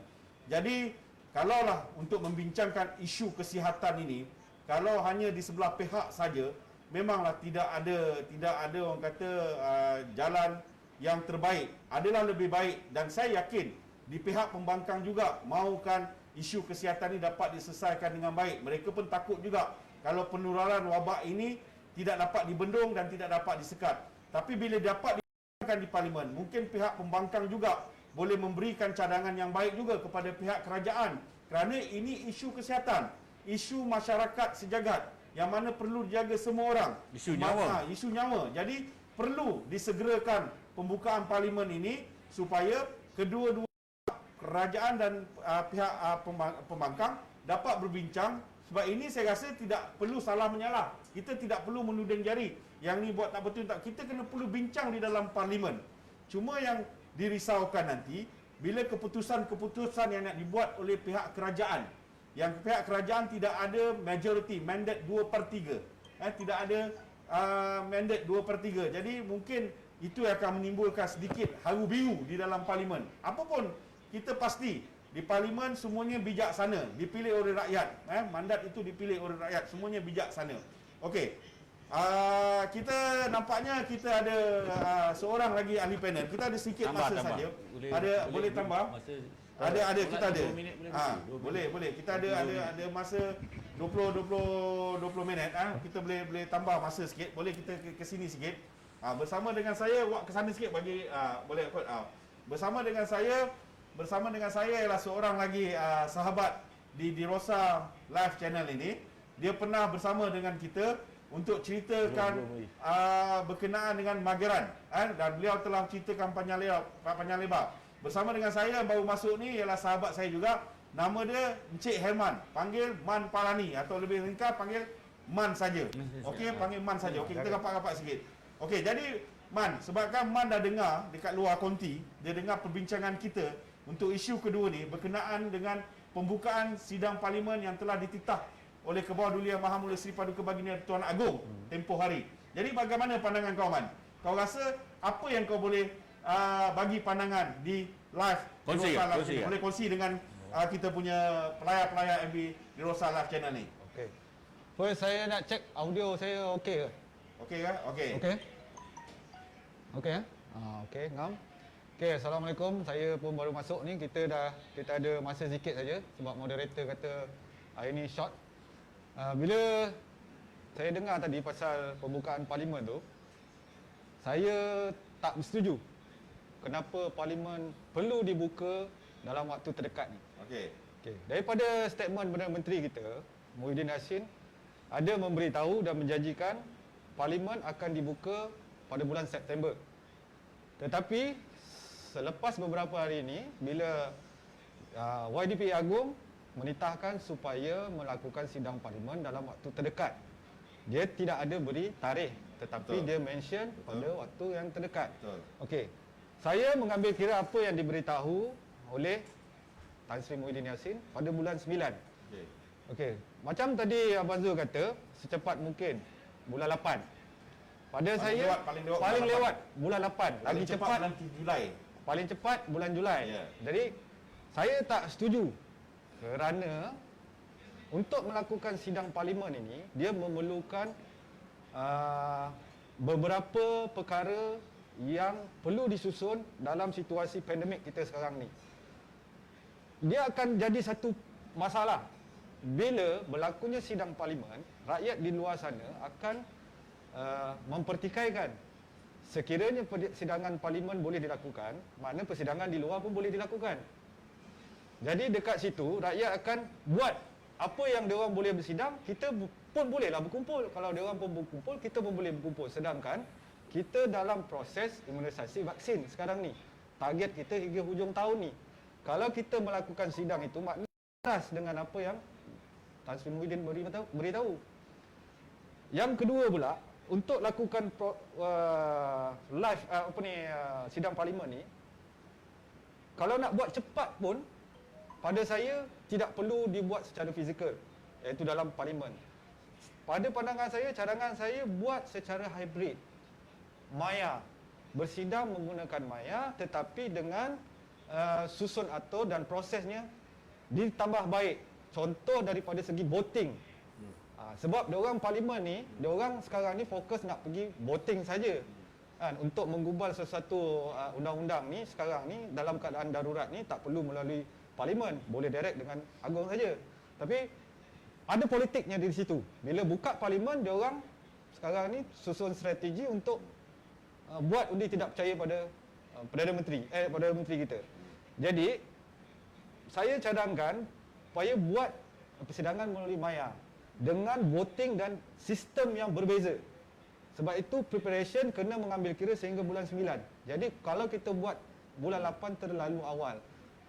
Jadi kalaulah untuk membincangkan isu kesihatan ini, kalau hanya di sebelah pihak saja, memanglah tidak ada orang kata jalan yang terbaik. Adalah lebih baik, dan saya yakin di pihak pembangkang juga mahukan isu kesihatan ini dapat diselesaikan dengan baik. Mereka pun takut juga kalau penularan wabak ini tidak dapat dibendung dan tidak dapat disekat. Tapi bila dapat dibincangkan di parlimen, mungkin pihak pembangkang juga boleh memberikan cadangan yang baik juga kepada pihak kerajaan. Kerana ini isu kesihatan, isu masyarakat sejagat yang mana perlu dijaga semua orang. Isu nyawa. Isu nyawa. Jadi perlu disegerakan pembukaan parlimen ini supaya kedua-dua kerajaan dan pihak pembangkang dapat berbincang. Sebab ini saya rasa tidak perlu salah menyalah. Kita tidak perlu menuding jari. Yang ni buat tak betul tak. Kita kena perlu bincang di dalam parlimen. Cuma yang dirisaukan nanti bila keputusan-keputusan yang nak dibuat oleh pihak kerajaan, yang pihak kerajaan tidak ada majority, mandate 2/3. Tidak ada mandate 2/3. Jadi mungkin itu akan menimbulkan sedikit haru biru di dalam parlimen. Apapun, kita pasti di parlimen semuanya bijaksana, dipilih oleh rakyat. Mandat itu dipilih oleh rakyat, semuanya bijaksana. Okey. Kita nampaknya kita ada seorang lagi ahli panel. Kita ada sedikit masa saja. Boleh tambah? Kita ada. Boleh. Kita ada masa 20 minit. Kita boleh tambah masa sikit. Boleh kita ke sini sikit. Bersama dengan saya, Wak ke sana sikit bagi boleh kot. Bersama dengan saya ialah seorang lagi sahabat di Rosa Live Channel ini. Dia pernah bersama dengan kita untuk ceritakan berkenaan dengan Mageran, dan beliau telah ceritakan panjang lebar. Bersama dengan saya baru masuk ni ialah sahabat saya juga, nama dia Encik Herman, panggil Man Palani atau lebih ringkas panggil Man saja. Okey, panggil Man saja. Okey, kita rapat-rapat sikit. Okey, jadi Man, sebabkan Man dah dengar dekat luar konti, dia dengar perbincangan kita untuk isu kedua ni berkenaan dengan pembukaan sidang parlimen yang telah dititah oleh Kebawah Duli Yang Maha Mulia Seri Paduka Baginda Tuan Agong tempoh hari. Jadi bagaimana pandangan kau, Man? Kau rasa apa yang kau boleh bagi pandangan di live kongsi. Boleh kongsi dengan kita punya pelayar-pelayar MB di Rosa Live Channel ni. Okey. First saya nak cek audio saya okey ke? Okey ke? Okey. Okey. Okey eh? Okey, ngam. Okey, Okey, Assalamualaikum. Saya pun baru masuk ni. Kita ada masa sikit saja sebab moderator kata hari ni short. Bila saya dengar tadi pasal pembukaan parlimen tu, saya tak bersetuju. Kenapa parlimen perlu dibuka dalam waktu terdekat ni? Okey. Okey, daripada statement Perdana Menteri kita, Muhyiddin Yassin ada memberitahu dan menjanjikan parlimen akan dibuka pada bulan September. Tetapi selepas beberapa hari ini, bila YDP Agong menitahkan supaya melakukan sidang parlimen dalam waktu terdekat, dia tidak ada beri tarikh, tetapi Betul. dia mention pada waktu yang terdekat. Betul. Okey, saya mengambil kira apa yang diberitahu oleh Tan Sri Muhyiddin Yassin pada bulan 9. Okey. Okey, macam tadi Abang Zul kata, secepat mungkin bulan 8. Pada saya paling lewat bulan 8. Lagi Lagi cepat bulan Julai. paling cepat bulan Julai. Ya. Jadi saya tak setuju kerana untuk melakukan sidang parlimen ini dia memerlukan beberapa perkara yang perlu disusun dalam situasi pandemik kita sekarang ni. Dia akan jadi satu masalah bila berlakunya sidang parlimen, rakyat di luar sana akan mempertikaikan sekiranya persidangan parlimen boleh dilakukan, makna persidangan di luar pun boleh dilakukan. Jadi dekat situ rakyat akan buat apa yang dia orang boleh bersidang, kita pun bolehlah berkumpul. Kalau dia orang pun berkumpul, kita pun boleh berkumpul. Sedangkan kita dalam proses imunisasi vaksin sekarang ni. Target kita hingga hujung tahun ni. Kalau kita melakukan sidang itu, makna keras dengan apa yang Tan Sri Muhyiddin beritahu. Yang kedua pula, untuk lakukan sidang parlimen ni, kalau nak buat cepat pun, pada saya tidak perlu dibuat secara fizikal, iaitu dalam parlimen. Pada pandangan saya, cadangan saya buat secara hybrid. Maya, bersidang menggunakan maya tetapi dengan susun atur dan prosesnya ditambah baik. Contoh daripada segi voting. Sebab diorang parlimen ni, diorang sekarang ni fokus nak pergi voting saja. Kan, untuk menggubal sesuatu undang-undang ni sekarang ni dalam keadaan darurat ni tak perlu melalui parlimen, boleh direct dengan Agong saja. Tapi ada politiknya di situ. Bila buka parlimen, diorang sekarang ni susun strategi untuk buat undi tidak percaya pada Perdana Menteri kita. Jadi saya cadangkan supaya buat persidangan melalui maya dengan voting dan sistem yang berbeza. Sebab itu preparation kena mengambil kira sehingga bulan 9. Jadi kalau kita buat bulan 8 terlalu awal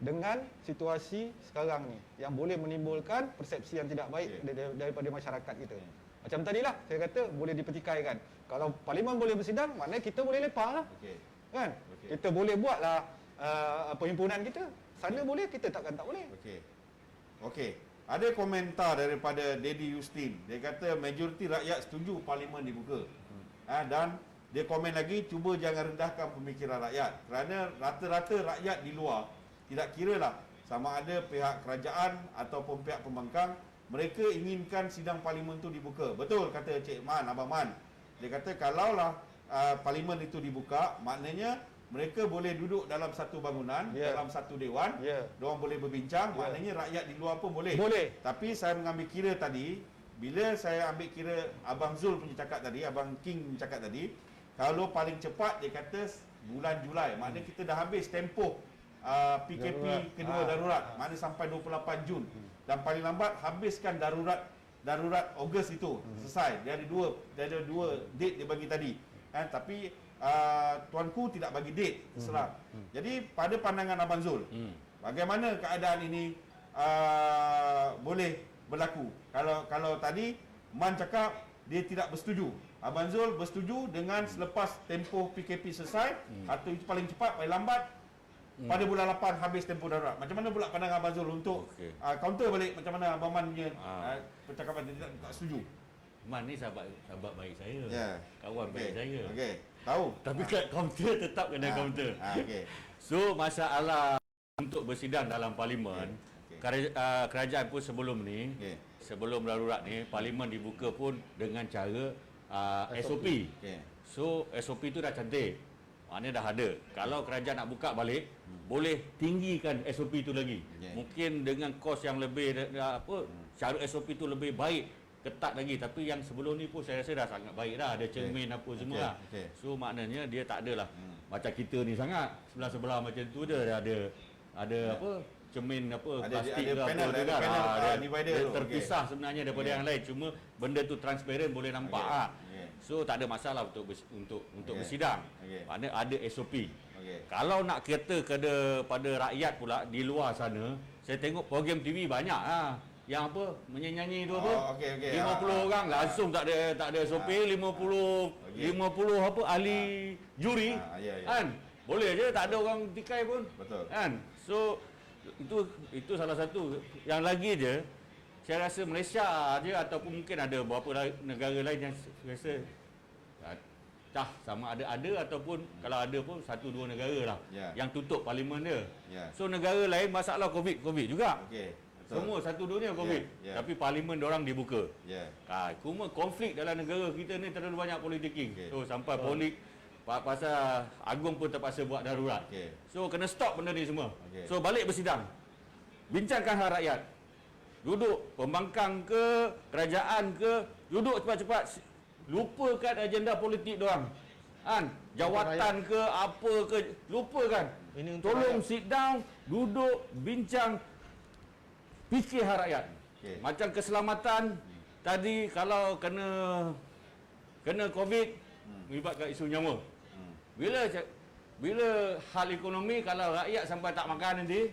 dengan situasi sekarang ni yang boleh menimbulkan persepsi yang tidak baik daripada masyarakat kita. Macam tadilah saya kata boleh dipertikaikan. Kalau parlimen boleh bersidang, maknanya kita boleh lepas lah. Kan? Kita boleh buatlah perhimpunan kita. Sana boleh, kita takkan tak boleh. Okey. Ada komentar daripada Dedi Yustin. Dia kata majoriti rakyat setuju parlimen dibuka. Dan dia komen lagi, cuba jangan rendahkan pemikiran rakyat. Kerana rata-rata rakyat di luar, tidak kiralah sama ada pihak kerajaan ataupun pihak pembangkang, mereka inginkan sidang parlimen itu dibuka. Betul kata Cik Man, Abang Man. Dia kata kalaulah parlimen itu dibuka, maknanya mereka boleh duduk dalam satu bangunan, dalam satu dewan, diorang boleh berbincang, maknanya rakyat di luar pun boleh. Tapi saya mengambil kira tadi, bila saya ambil kira Abang Zul punya cakap tadi, Abang King punya cakap tadi, kalau paling cepat dia kata bulan Julai, maknanya kita dah habis tempoh PKP kedua darurat, maknanya sampai 28 Jun. Dan paling lambat habiskan darurat Ogos itu, selesai. Dia ada dua date dia bagi tadi. Tapi Tuanku tidak bagi date, terserah. Jadi pada pandangan Abang Zul, bagaimana keadaan ini boleh berlaku? Kalau tadi Man cakap dia tidak bersetuju, Abang Zul bersetuju dengan selepas tempoh PKP selesai, atau itu paling cepat, paling lambat pada bulan 8 habis tempoh darurat. Macam mana pula pandangan Abang Zul untuk counter balik macam mana Abang Man punya percakapan dia tak setuju? Man ni sahabat baik saya. Kawan baik saya. Tahu. Tapi kat counter tetap kena counter. So masalah untuk bersidang dalam parlimen, kerajaan pun sebelum ni, sebelum darurat ni, parlimen dibuka pun dengan cara SOP. So SOP tu dah cantik. Maknanya dah ada. Kalau kerajaan nak buka balik, boleh tinggikan SOP itu lagi. Mungkin dengan kos yang lebih syarat SOP itu lebih baik, ketat lagi. Tapi yang sebelum ni pun saya rasa dah sangat baik dah. Ada cermin apa semua lah. So maknanya dia tak adalah macam kita ni sangat. Sebelah-sebelah macam tu dia ada apa, cermin apa, plastik ada ke apa panel, dia ada kan. panel, Dia terpisah sebenarnya daripada yang lain. Cuma benda tu transparent, boleh nampak. So tak ada masalah untuk bersidang. Maknanya ada SOP. Kalau nak kata pada rakyat pula di luar sana, saya tengok program TV banyak lah. Yang apa, menyanyi tu apa? 50 orang langsung tak ada SOP, 50 apa ahli juri. Kan? Boleh je, tak ada orang tikai pun. Betul. Kan? So itu salah satu. Yang lagi je, saya rasa Malaysia je ataupun mungkin ada beberapa negara lain yang rasa sama ada ataupun kalau ada pun 1-2 negara lah yang tutup parlimen dia. So negara lain masalah COVID juga. Semua satu dunia COVID. Tapi parlimen diorang dibuka. Cuma konflik dalam negara kita ni terlalu banyak politik. So sampai polik pasal Agung pun terpaksa buat darurat. So kena stop benda ni semua. So balik bersidang. Bincangkan hak rakyat. Duduk pembangkang ke, kerajaan ke, duduk cepat-cepat. Lupakan agenda politik diorang. Kan? Jawatan ke, apa ke, lupakan. Tolong sit down, duduk, bincang, fikir hak rakyat. Macam keselamatan tadi kalau kena COVID melibatkan isu nyawa. Bila hal ekonomi, kalau rakyat sampai tak makan nanti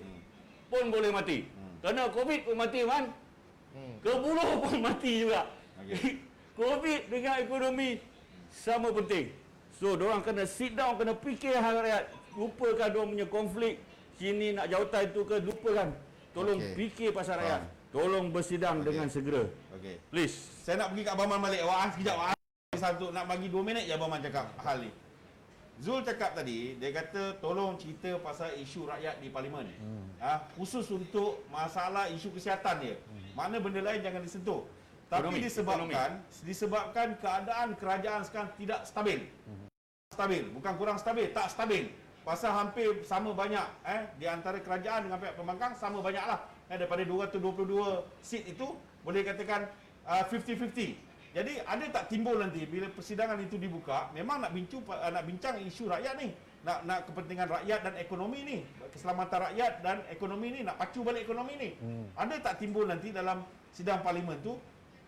pun boleh mati. Kena COVID pun mati kan? Kebuluh pun mati juga. COVID dengan ekonomi sama penting. So diorang kena sit down, kena fikir hak rakyat. Lupakan diorang punya konflik. Sini nak jawatan itu ke, lupakan. Tolong fikir pasal rakyat. Tolong bersidang dengan segera. Please. Saya nak pergi kat Abang Man balik. Awak sekejap. Satu nak bagi 2 minit je Abang Man cakap hal ni. Zul cakap tadi, dia kata tolong cerita pasal isu rakyat di parlimen. Khusus untuk masalah isu kesihatan dia. Mana benda lain jangan disentuh. Tapi disebabkan keadaan kerajaan sekarang tidak stabil. Bukan kurang stabil, tak stabil. Pasal hampir sama banyak di antara kerajaan dengan pihak pembangkang sama banyaklah. Daripada 222 seat itu boleh katakan 50-50. Jadi ada tak timbul nanti bila persidangan itu dibuka, memang nak bincang isu rakyat ni. Nak kepentingan rakyat dan ekonomi ni. Keselamatan rakyat dan ekonomi ni, nak pacu balik ekonomi ni. Ada tak timbul nanti dalam sidang parlimen tu?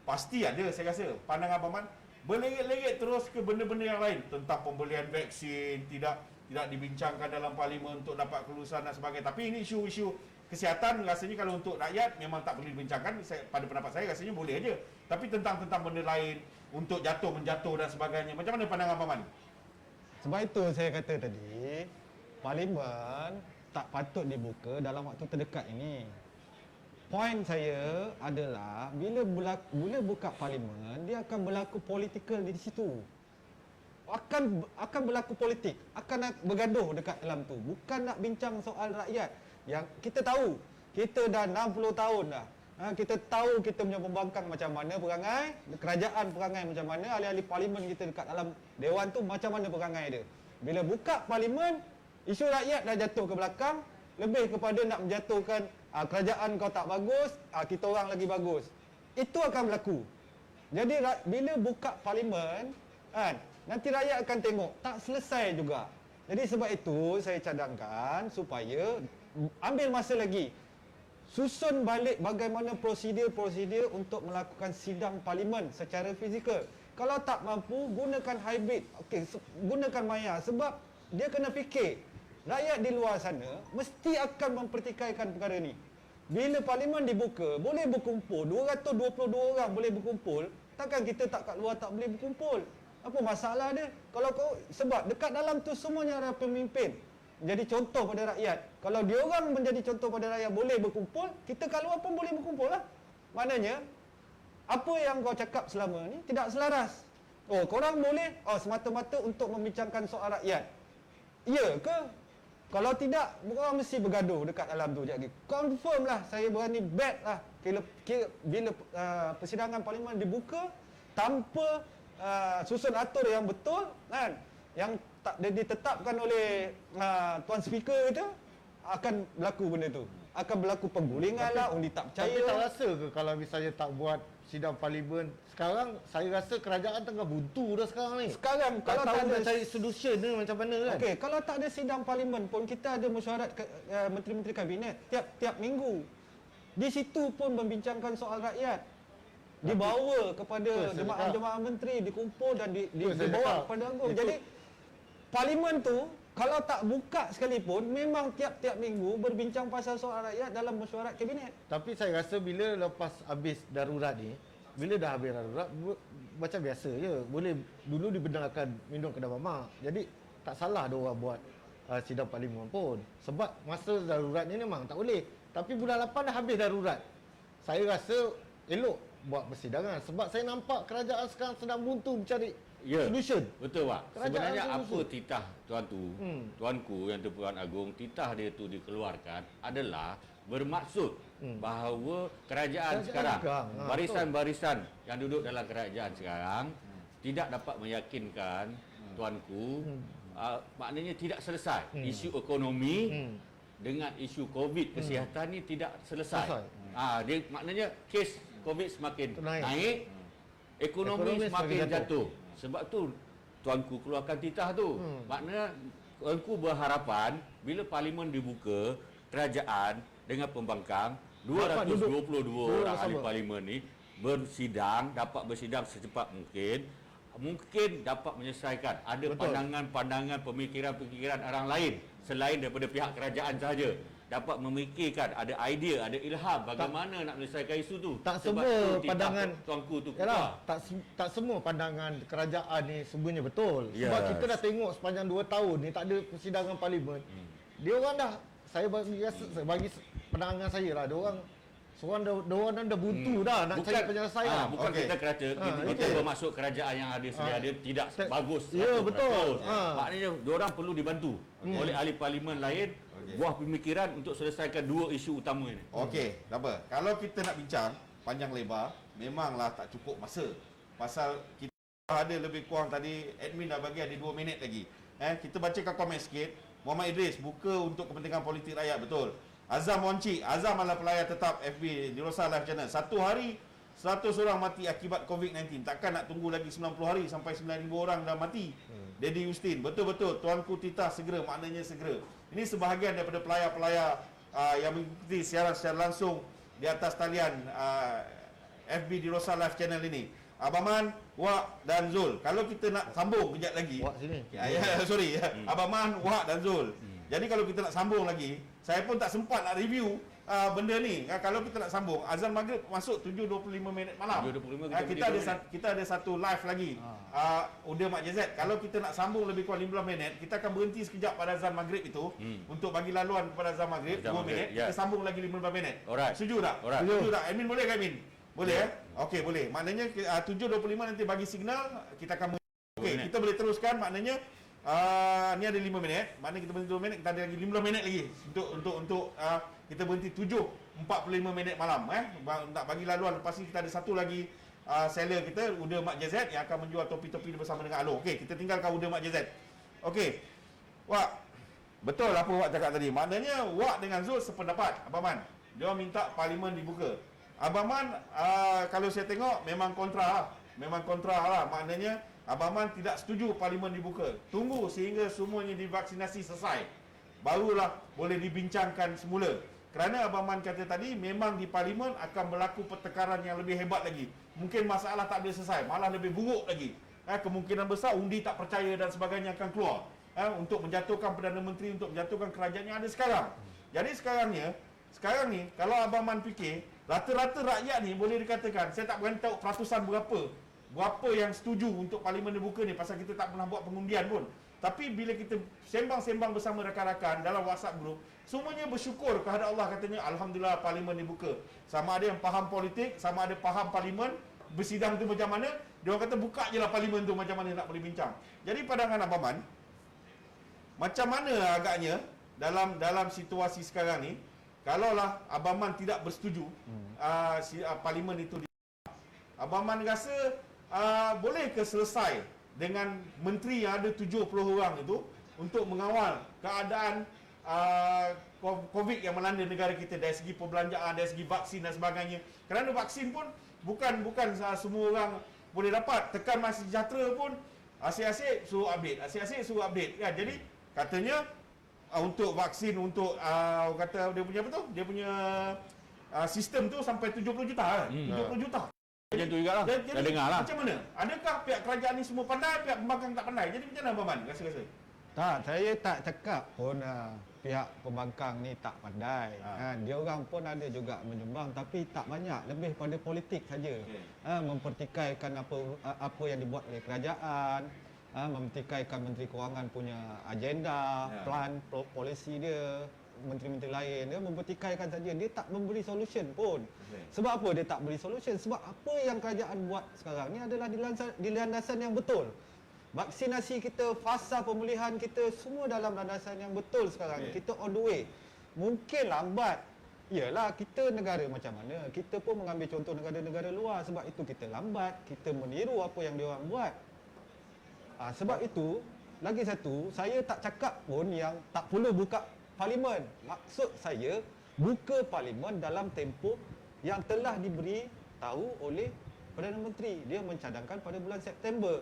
Pasti ada, saya rasa. Pandangan Abang Man berleret-leret terus ke benda-benda yang lain tentang pembelian vaksin, tidak dibincangkan dalam parlimen untuk dapat kelulusan dan sebagainya. Tapi ini isu-isu kesihatan rasanya kalau untuk rakyat memang tak perlu dibincangkan. Pada pendapat saya rasanya boleh aja. Tapi tentang benda lain untuk menjatuh dan sebagainya. Macam mana pandangan Abang Man? Sebab itu saya kata tadi, parlimen tak patut dibuka dalam waktu terdekat ini. Poin saya adalah bila buka parlimen, dia akan berlaku politikal di situ. Akan berlaku politik, akan bergaduh dekat dalam tu. Bukan nak bincang soal rakyat. Yang kita tahu, kita dah 60 tahun dah. Kita tahu kita punya pembangkang macam mana perangai, kerajaan perangai macam mana, ahli-ahli parlimen kita dekat dalam dewan tu macam mana perangai dia. Bila buka parlimen, isu rakyat dah jatuh ke belakang, lebih kepada nak menjatuhkan kerajaan kau tak bagus, kita orang lagi bagus. Itu akan berlaku. Jadi bila buka parlimen, nanti rakyat akan tengok tak selesai juga. Jadi sebab itu saya cadangkan supaya ambil masa lagi. Susun balik bagaimana prosedur untuk melakukan sidang parlimen secara fizikal. Kalau tak mampu, gunakan hybrid. Gunakan maya sebab dia kena fikir. Rakyat di luar sana mesti akan mempertikaikan perkara ni. Bila parlimen dibuka, boleh berkumpul, 222 orang boleh berkumpul, takkan kita tak kat luar tak boleh berkumpul? Apa masalah dia? Sebab dekat dalam tu semuanya adalah pemimpin. Menjadi contoh pada rakyat. Kalau diorang menjadi contoh pada rakyat boleh berkumpul, kita kat luar pun boleh berkumpul lah. Maknanya, apa yang kau cakap selama ni tidak selaras. Korang boleh semata-mata untuk membincangkan soal rakyat. Ya ke? Kalau tidak, korang mesti bergaduh dekat dalam tu. Jadi, confirm lah, saya berani bet lah. Bila persidangan parlimen dibuka, tanpa susun atur yang betul, kan? Yang ditetapkan oleh Tuan Speaker itu, akan berlaku benda tu. Akan berlaku penggulingan lah, undi tak percaya. Tapi tak rasa ke kalau misalnya tak buat sidang parlimen? Sekarang saya rasa kerajaan tengah buntu dah sekarang ni. Sekarang Tak kalau tahu tak ada nak cari solution ni macam mana kan? Okey, kalau tak ada sidang parlimen pun kita ada mesyuarat menteri-menteri kabinet tiap minggu. Di situ pun membincangkan soal rakyat. Dibawa kepada jemaah-jemaah menteri, dikumpul dan dibawa kepada agung. Jadi parlimen tu kalau tak buka sekalipun, memang tiap-tiap minggu berbincang pasal soal rakyat dalam mesyuarat kabinet. Tapi saya rasa bila lepas habis darurat ni, bila dah habis darurat, macam biasa je. Boleh dulu dibenarkan minum kedai mamak. Jadi tak salah dia orang buat sidang parlimen pun. Sebab masa darurat ni memang tak boleh. Tapi bulan 8 dah habis darurat. Saya rasa elok buat persidangan. Sebab saya nampak kerajaan sekarang sedang buntu mencari solution. Betul Pak. Kerajaan Sebenarnya apa solution. titah tuanku yang Pertuan Agong, titah dia tu dikeluarkan adalah bermaksud bahawa kerajaan sekarang, pegang. barisan-barisan yang duduk dalam kerajaan sekarang tidak dapat meyakinkan tuanku, maknanya tidak selesai isu ekonomi dengan isu COVID kesihatan ni tidak selesai. Dia maknanya kes COVID semakin naik, ekonomi semakin jatuh. Sebab tu tuanku keluarkan titah tu. Maknanya tuanku berharapan bila parlimen dibuka, kerajaan dengan pembangkang 222 orang ahli parlimen ni dapat bersidang secepat mungkin dapat menyelesaikan. Ada pandangan-pandangan, pemikiran-pemikiran orang lain selain daripada pihak kerajaan sahaja. Dapat memikirkan, ada idea, ada ilham bagaimana nak menyelesaikan isu tu. Tak Sebab semua tu pandangan tuanku tu yalah, tak semua pandangan kerajaan ni sebenarnya betul. Sebab kita dah tengok sepanjang 2 tahun ni tak ada persidangan parlimen. Dia orang dah, saya bagi pandangan saya lah, dia orang dah buntu dah nak cari penyelesaian. Bukan kita kata kita bermaksud kerajaan yang ada sedia ada tidak bagus. Ya, betul. Maknanya diorang perlu dibantu oleh ahli parlimen lain buah pemikiran untuk selesaikan dua isu utama ini. Okey, tak apa. Kalau kita nak bincang panjang lebar, memanglah tak cukup masa. Pasal kita ada lebih kurang tadi, admin dah bagi ada 2 minit lagi. Kita bacakan komen sikit. Muhammad Idris, buka untuk kepentingan politik rakyat, betul. Azam Wanci, Azam adalah pelayar tetap FB di Rosa Live Channel. 1 hari 100 orang mati akibat COVID-19. Takkan nak tunggu lagi 90 hari sampai 9,000 orang dah mati. Dedi Justin, betul-betul tuanku titah segera, maknanya segera. Ini sebahagian daripada pelayar-pelayar yang mengikuti siaran secara langsung di atas talian FB di Rosa Live Channel ini. Abang Man, Wak dan Zul. Kalau kita nak sambung kejap lagi. Wak sini. Sorry. Abang Man, Wak dan Zul. Jadi kalau kita nak sambung lagi, saya pun tak sempat nak review benda ni. Kalau kita nak sambung, azan maghrib masuk 7.25 minit malam. 7.25 kita ada satu live lagi. Udah Mak JZ. Kalau kita nak sambung lebih kurang 15 minit, kita akan berhenti sekejap pada azan maghrib itu untuk bagi laluan kepada azan maghrib 2 minit. Kita sambung lagi 15 minit. Setuju tak? Setuju tak? Admin boleh ke admin? Boleh Okey, boleh. Maknanya 7.25 nanti bagi signal, kita akan okey, kita boleh teruskan. Maknanya ni ada 5 minit. Maknanya kita berhenti 2 minit, kita ada lagi 15 minit lagi untuk kita berhenti 7.45 minit malam nak bagi laluan. Lepas ni kita ada satu lagi seller kita, Uda Mak JZ, yang akan menjual topi-topi bersama dengan Aloh. Okey, kita tinggalkan Uda Mak JZ. Okey. Wak, betul apa Wak cakap tadi. Maknanya Wak dengan Zul sependapat, Abang Man. Dia minta parlimen dibuka. Abang Man, kalau saya tengok memang kontra lah. Maknanya Abang Man tidak setuju parlimen dibuka. Tunggu sehingga semuanya divaksinasi selesai, barulah boleh dibincangkan semula. Kerana Abang Man kata tadi, memang di parlimen akan berlaku pertengkaran yang lebih hebat lagi. Mungkin masalah tak boleh selesai, malah lebih buruk lagi. Kemungkinan besar undi tak percaya dan sebagainya akan keluar untuk menjatuhkan Perdana Menteri, untuk menjatuhkan kerajaan yang ada sekarang. Jadi sekarang ni kalau Abang Man fikir, rata-rata rakyat ni boleh dikatakan, saya tak berani tahu peratusan berapa yang setuju untuk parlimen dibuka ni, pasal kita tak pernah buat pengundian pun. Tapi bila kita sembang-sembang bersama rakan-rakan dalam WhatsApp group, semuanya bersyukur kepada Allah, katanya alhamdulillah parlimen dibuka. Sama ada yang faham politik, sama ada faham parlimen bersidang tu macam mana, dia orang kata buka je lah parlimen tu macam mana nak boleh bincang. Jadi pandangan Abang Man, macam mana agaknya dalam situasi sekarang ni, kalaulah Abang Man tidak bersetuju parlimen itu Abang Man rasa boleh ke selesai dengan menteri yang ada 70 orang itu untuk mengawal keadaan COVID yang melanda negara kita dari segi perbelanjaan, dari segi vaksin dan sebagainya. Kerana vaksin pun bukan semua orang boleh dapat. Tekan Masjid Sejahtera pun asyik-asyik suruh update. Ya, jadi katanya untuk vaksin untuk kata dia punya apa tu? Dia punya sistem tu sampai 70 juta. 70 juta. Macam tu jugalah. Dah dengar lah. Macam mana? Adakah pihak kerajaan ni semua pandai, pihak pembangkang tak pandai? Jadi macam mana Abang Man? Rasa-rasa. Tak, saya tak cakap pun pihak pembangkang ni tak pandai. Dia orang pun ada juga menyumbang tapi tak banyak, lebih pada politik saja. Mempertikaikan apa yang dibuat oleh kerajaan, mempertikaikan Menteri Kewangan punya agenda, plan, polisi dia, menteri-menteri lain, dia mempertikaikan saja. Dia tak memberi solution pun. Sebab apa dia tak beri solution? Sebab apa yang kerajaan buat sekarang ni adalah di landasan yang betul. Vaksinasi kita, fasa pemulihan kita semua dalam landasan yang betul sekarang ni. Kita on the way. Mungkin lambat. Yalah, kita negara macam mana? Kita pun mengambil contoh negara-negara luar. Sebab itu kita lambat. Kita meniru apa yang dia orang buat. Sebab itu, lagi satu, saya tak cakap pun yang tak perlu buka parlimen. Maksud saya, buka parlimen dalam tempoh yang telah diberi tahu oleh Perdana Menteri. Dia mencadangkan pada bulan September.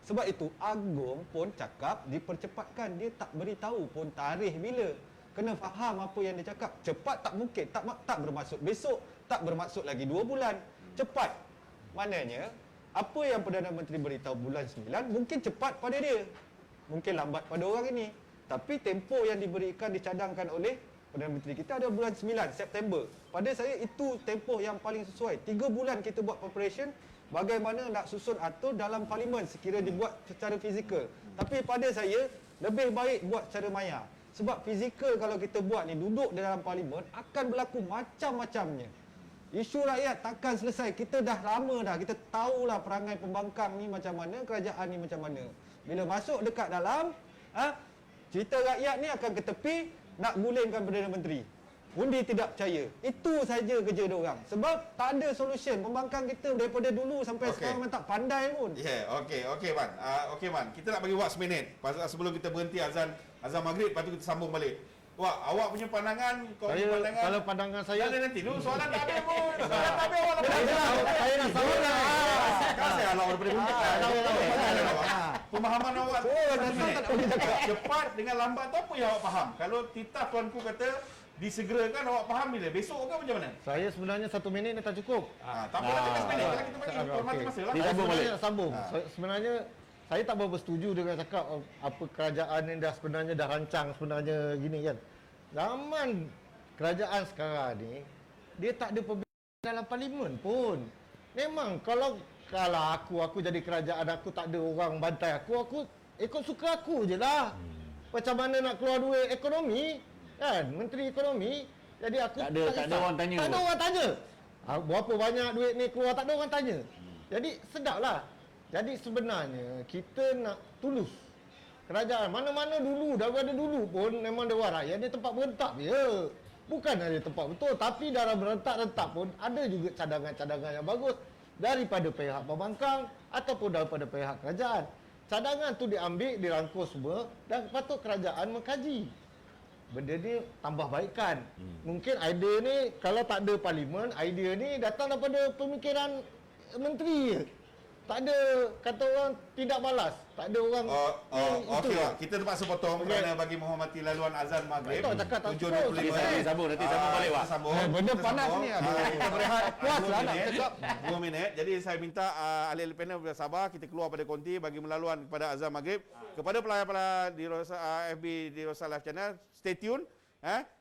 Sebab itu Agong pun cakap dipercepatkan. Dia tak beritahu pun tarikh bila. Kena faham apa yang dia cakap. Cepat tak mungkin. Tak bermaksud besok. Tak bermaksud lagi 2 bulan. Cepat. Maknanya apa yang Perdana Menteri beritahu bulan 9 mungkin cepat pada dia. Mungkin lambat pada orang ini. Tapi tempoh yang diberikan, dicadangkan oleh Perdana Menteri kita ada bulan 9 September. Pada saya itu tempoh yang paling sesuai. 3 bulan kita buat preparation. Bagaimana nak susun atur dalam parlimen sekiranya dibuat secara fizikal. Tapi pada saya, lebih baik buat secara maya. Sebab fizikal kalau kita buat ni, duduk di dalam parlimen, akan berlaku macam-macamnya. Isu rakyat takkan selesai. Kita dah lama dah, kita tahulah perangai pembangkang ni macam mana, kerajaan ni macam mana. Bila masuk dekat dalam, cerita rakyat ni akan ke tepi, nak gulingkan Perdana Menteri. Undi tidak percaya. Itu saja kerja dia orang. Sebab tak ada solution. Pembangkang kita daripada dulu sampai sekarang memang tak pandai pun. Okey Man. Okey Man, kita nak bagi waktu seminit sebelum kita berhenti azan maghrib, lepas tu kita sambung balik. Wah, awak punya pandangan, pandangan. Kalau pandangan saya nanti dulu soalan tak habis pun. Soalan tak habis awak lepas. Saya nak sambung. Kasih awak daripada buntuk. Pemahaman awak cepat dengan lambat tu apa yang awak faham? Kalau titah tuanku kata disegerakan, awak faham bila? Besok ke macam mana? Saya sebenarnya 1 minit ni tak cukup. Tak apa, kita seminit. Kita bagi hormati masa lah. Saya sebenarnya nak sambung. Sebenarnya saya tak berapa setuju dengan cakap apa kerajaan ni dah sebenarnya dah rancang sebenarnya gini kan. Zaman kerajaan sekarang ni dia tak ada perbincangan dalam parlimen pun. Memang kalau aku jadi kerajaan, aku tak ada orang bantai aku ikut suka aku je lah. Macam mana nak keluar duit ekonomi kan, Menteri Ekonomi. Jadi aku tak ada orang tanya. Tak ada orang tanya. Berapa banyak duit ni keluar, tak ada orang tanya. Jadi sedaplah. Jadi sebenarnya kita nak tulus. Kerajaan mana-mana dulu, daripada dulu pun memang dewan rakyat dia tempat berentak dia. Bukan ada tempat betul, tapi dalam berentak-rentak pun ada juga cadangan-cadangan yang bagus daripada pihak pembangkang ataupun daripada pihak kerajaan. Cadangan tu diambil, dirangkul semua dan patut kerajaan mengkaji. Benda ni tambah baikkan. Mungkin idea ni kalau tak ada parlimen, idea ni datang daripada pemikiran menteri je. Tak ada kata orang tidak balas. Tak ada orang okey, kita terpaksa potong kerana bagi menghormati laluan azan maghrib. 7.25. Nanti sambung balik Wak. Benda panas ni. Kita berehat Puaslah nak 2 minit. Jadi saya minta ahli-ahli panel bersabar, kita keluar pada konti bagi melaluan kepada azan maghrib. Kepada pelayar-pelayar di FB di Rosa Live Channel, stay tune.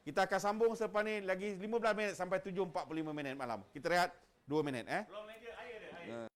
Kita akan sambung selepas ni lagi 15 minit sampai 7.45 minit malam. Kita rehat 2 minit. Belum meja air dia.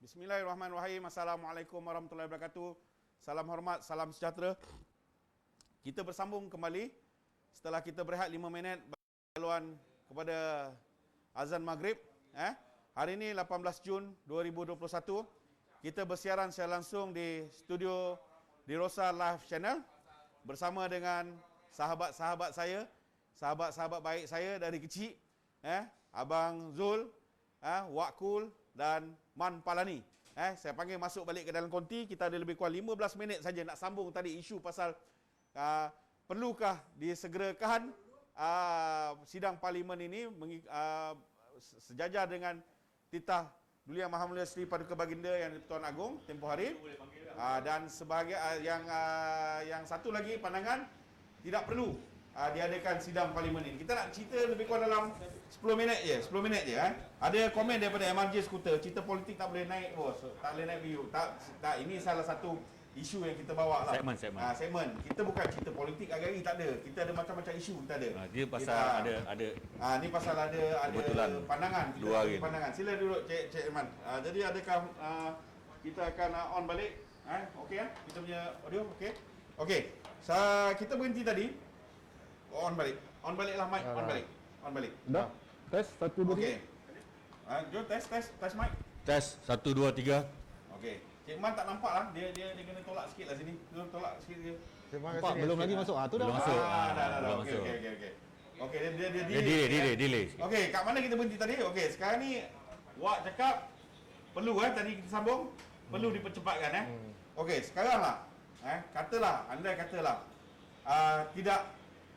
Bismillahirrahmanirrahim. Assalamualaikum warahmatullahi wabarakatuh. Salam hormat, salam sejahtera. Kita bersambung kembali setelah kita berehat 5 minit haluan kepada azan maghrib. Hari ini 18 Jun 2021. Kita bersiaran secara langsung di studio Dirosa Live Channel bersama dengan sahabat-sahabat saya, sahabat-sahabat baik saya dari kecil, Abang Zul, Wak Kul dan Man Palani. Saya panggil masuk balik ke dalam konti. Kita ada lebih kurang 15 minit saja nak sambung tadi isu pasal perlukah disegerakan sidang parlimen ini sejajar dengan titah Duli Yang Maha Mulia Seri Paduka Baginda Yang di-Pertuan Agong tempoh hari. Dan sebagai yang satu lagi pandangan tidak perlu diadakan sidang parlimen ini. Kita nak cerita lebih kurang dalam 10 minit je. Ada komen daripada MRJ Skuter, cerita politik tak boleh naik bos, tak boleh naik view. Tak, ini salah satu isu yang kita bawa lah. Segmen. Kita bukan cerita politik hari-hari, tak ada. Kita ada macam-macam isu kita ada. Dia pasal ada ni pasal ada pandangan. Kita dua hari. Pandangan. Sila duduk Cik Iman. Jadi adakah kita akan on balik? Okey kita punya audio okey. Okey. Kita berhenti tadi. On baliklah mic, on balik. Dah? Test 1 2 Okey. Jom test mic. Test 1 2 3. Okey. Cik Man tak nampak lah. Dia kena tolak sikit lah sini. Tolak sikit dia. Nampak belum lagi masuk. Tu dah Belum masuk. Dah. Belum Okey. masuk. Okey, dia Delay sikit. Okey, kat mana kita berhenti tadi? Okey, sekarang ni Wak cakap perlu tadi kita sambung, perlu dipercepatkan Okey, sekarang lah andai katalah tidak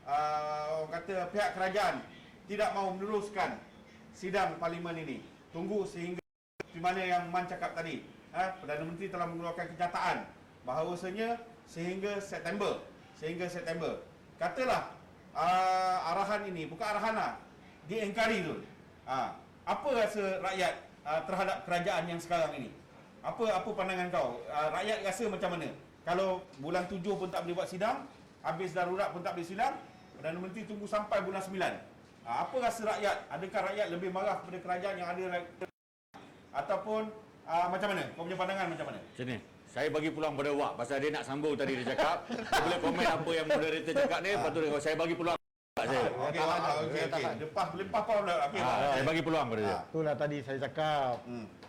orang kata pihak kerajaan tidak mahu meneruskan sidang parlimen ini. Tunggu sehingga di mana yang Man cakap tadi. Perdana Menteri telah mengeluarkan kenyataan bahawasanya sehingga September. Katalah arahan ini, bukan arahan lah, di-encourage tu. Apa rasa rakyat terhadap kerajaan yang sekarang ini? Apa pandangan kau? Rakyat rasa macam mana? Kalau bulan 7 pun tak boleh buat sidang, habis darurat pun tak boleh sidang, Perdana Menteri tunggu sampai bulan 9. Apa rasa rakyat? Adakah rakyat lebih marah kepada kerajaan yang ada ataupun macam mana? Kau punya pandangan macam mana? Macam ni. Saya bagi peluang pada Wak pasal dia nak sambung tadi dia cakap. Dia boleh komen apa yang moderator cakap ni, lepas tu saya bagi peluang saya. Okey. Lepas pula. Okey. Saya bagi peluang pada dia. Itulah tadi saya cakap.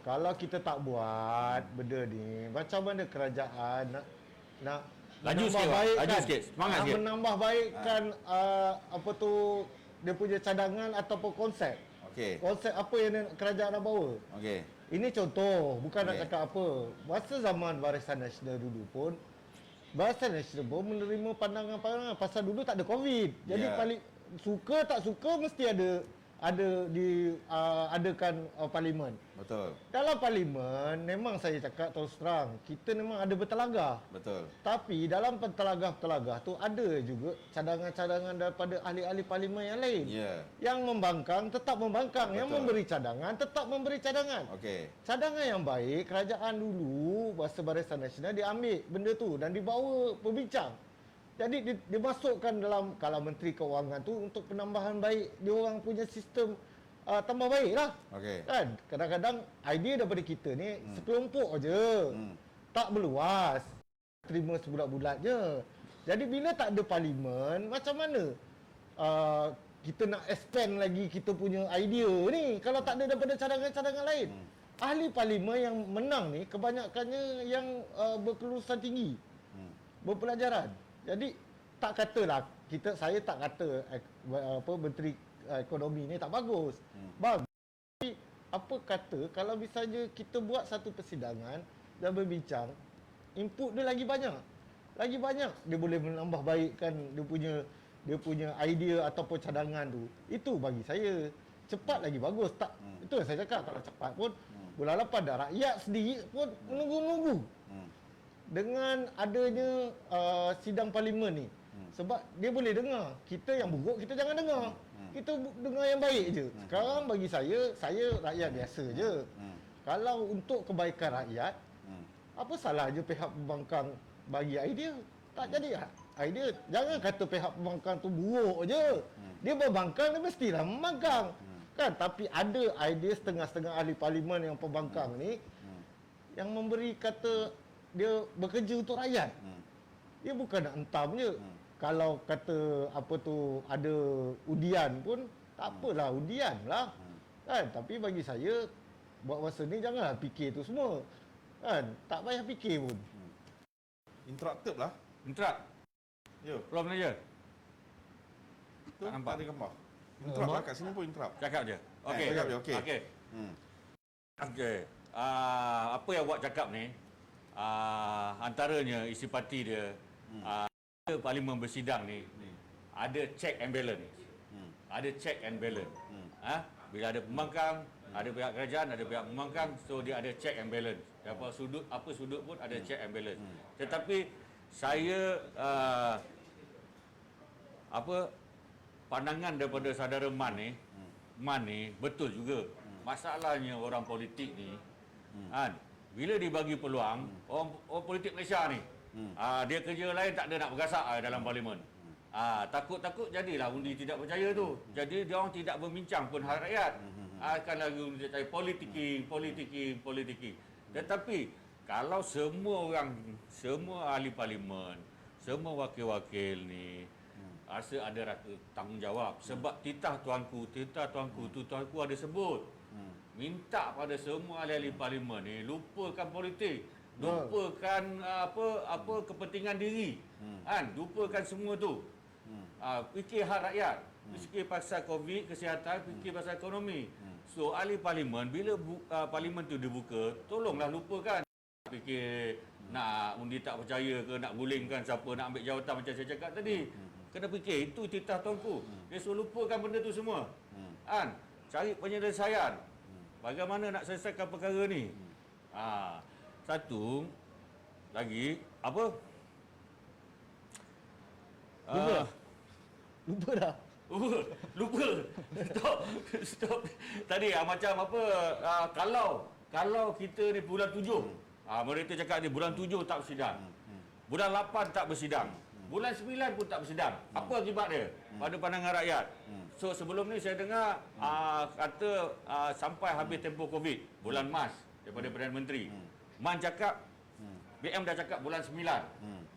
Kalau kita tak buat benda ni, macam mana kerajaan nak Laju sikit. Semangat sikit. Menambah baikkan apa tu dia punya cadangan ataupun konsep. Okey. Konsep apa yang kerajaan nak bawa. Okey. Ini contoh, bukan nak cakap apa. Masa zaman Barisan Nasional dulu pun, Barisan Nasional pun menerima pandangan-pandangan pasal dulu tak ada COVID. Jadi paling suka tak suka mesti adakan parlimen. Betul. Dalam parlimen memang saya cakap terus terang, kita memang ada bertelagah. Betul. Tapi dalam telagah-telagah tu ada juga cadangan-cadangan daripada ahli-ahli parlimen yang lain. Yang membangkang tetap membangkang, yang memberi cadangan tetap memberi cadangan. Okey. Cadangan yang baik kerajaan dulu masa Barisan Nasional dia ambil benda tu dan dibawa perbincang. Jadi dimasukkan dalam kalau Menteri Keuangan tu untuk penambahan baik dia orang punya sistem tambah baik lah. Kan? Kadang-kadang idea daripada kita ni sekelompok aja. Tak berluas. Terima sebulat-bulat je. Jadi bila tak ada parlimen, macam mana kita nak expand lagi kita punya idea ni kalau tak ada daripada cadangan-cadangan lain. Ahli parlimen yang menang ni kebanyakannya yang berkelulusan tinggi. Berpelajaran. Jadi tak katalah saya tak kata Menteri Ekonomi ni tak bagus. Bagus. Tapi apa kata kalau misalnya kita buat satu persidangan dan berbincang, input dia lagi banyak. Dia boleh menambah baikkan dia punya idea ataupun cadangan tu. Itu bagi saya cepat lagi bagus. Tak itu yang saya cakap, kalau cepat pun bulan lepas dah rakyat sendiri pun menunggu-nunggu. Dengan adanya sidang parlimen ni, sebab dia boleh dengar. Kita yang buruk kita jangan dengar. Kita dengar yang baik je. Sekarang bagi saya rakyat biasa je. Kalau untuk kebaikan rakyat, apa salahnya pihak pembangkang bagi idea? Tak jadi idea. Jangan kata pihak pembangkang tu buruk je. Dia berbangkang, dia mestilah membangkang. Kan? Tapi ada idea setengah-setengah ahli parlimen yang pembangkang ni yang memberi kata dia bekerja untuk rakyat. Dia bukan nak hentam je. Kalau kata apa tu ada undian pun tak apalah, undian lah. Kan? Tapi bagi saya buat masa ni janganlah fikir tu semua. Kan? Tak payah fikir pun. Interrupted lah. Interrupt. Yo, Prof manager. tu tak nampak. ada gambar. Interrupt lah kat sini pun interrupt. Cakap je. Okey. cakap je, okey. Okey. Hmm. Okey. Apa yang awak cakap ni, antaranya isi parti dia, parlimen bersidang ni, ada check and balance. Ada check and balance. Bila ada pembangkang, ada pihak kerajaan, ada pihak pembangkang, so dia ada check and balance. Apa sudut pun ada check and balance. Tetapi saya pandangan daripada saudara Man ni betul juga. Masalahnya orang politik ni, kan, bila dibagi peluang, orang politik Malaysia ni, dia kerja lain tak ada nak bergasak dalam parlimen. Takut-takut jadilah undi tidak percaya tu. Jadi dia orang tidak berbincang pun hak rakyat. Akan lagi undi tidak percaya, politik. Tetapi kalau semua ahli parlimen, semua wakil-wakil ni rasa ada rasa tanggungjawab, sebab titah tuanku ada sebut. Minta pada semua ahli-ahli parlimen ni lupakan politik, lupakan apa kepentingan diri. Kan, lupakan semua tu. Fikir hak rakyat, fikir pasal Covid, kesihatan, fikir pasal ekonomi. So ahli parlimen bila parlimen tu dibuka, tolonglah lupakan fikir nak undi tak percaya ke, nak gulingkan siapa nak ambil jawatan macam saya cakap tadi. Kena fikir itu titah tuanku. Dia suruh lupakan benda tu semua. Kan? Cari penyelesaian. Bagaimana nak selesaikan perkara ni? Satu lagi apa? Lupa dah. Lupa. Stop. Tadi macam apa? Kalau kita ni bulan 7, mereka cakap ni bulan 7 tak bersidang. Bulan 8 tak bersidang. Bulan 9 pun tak bersidang. Apa akibat dia pada pandangan rakyat? So sebelum ni saya dengar kata sampai habis tempoh Covid, bulan Mac daripada Perdana Menteri. Man cakap, BM dah cakap bulan 9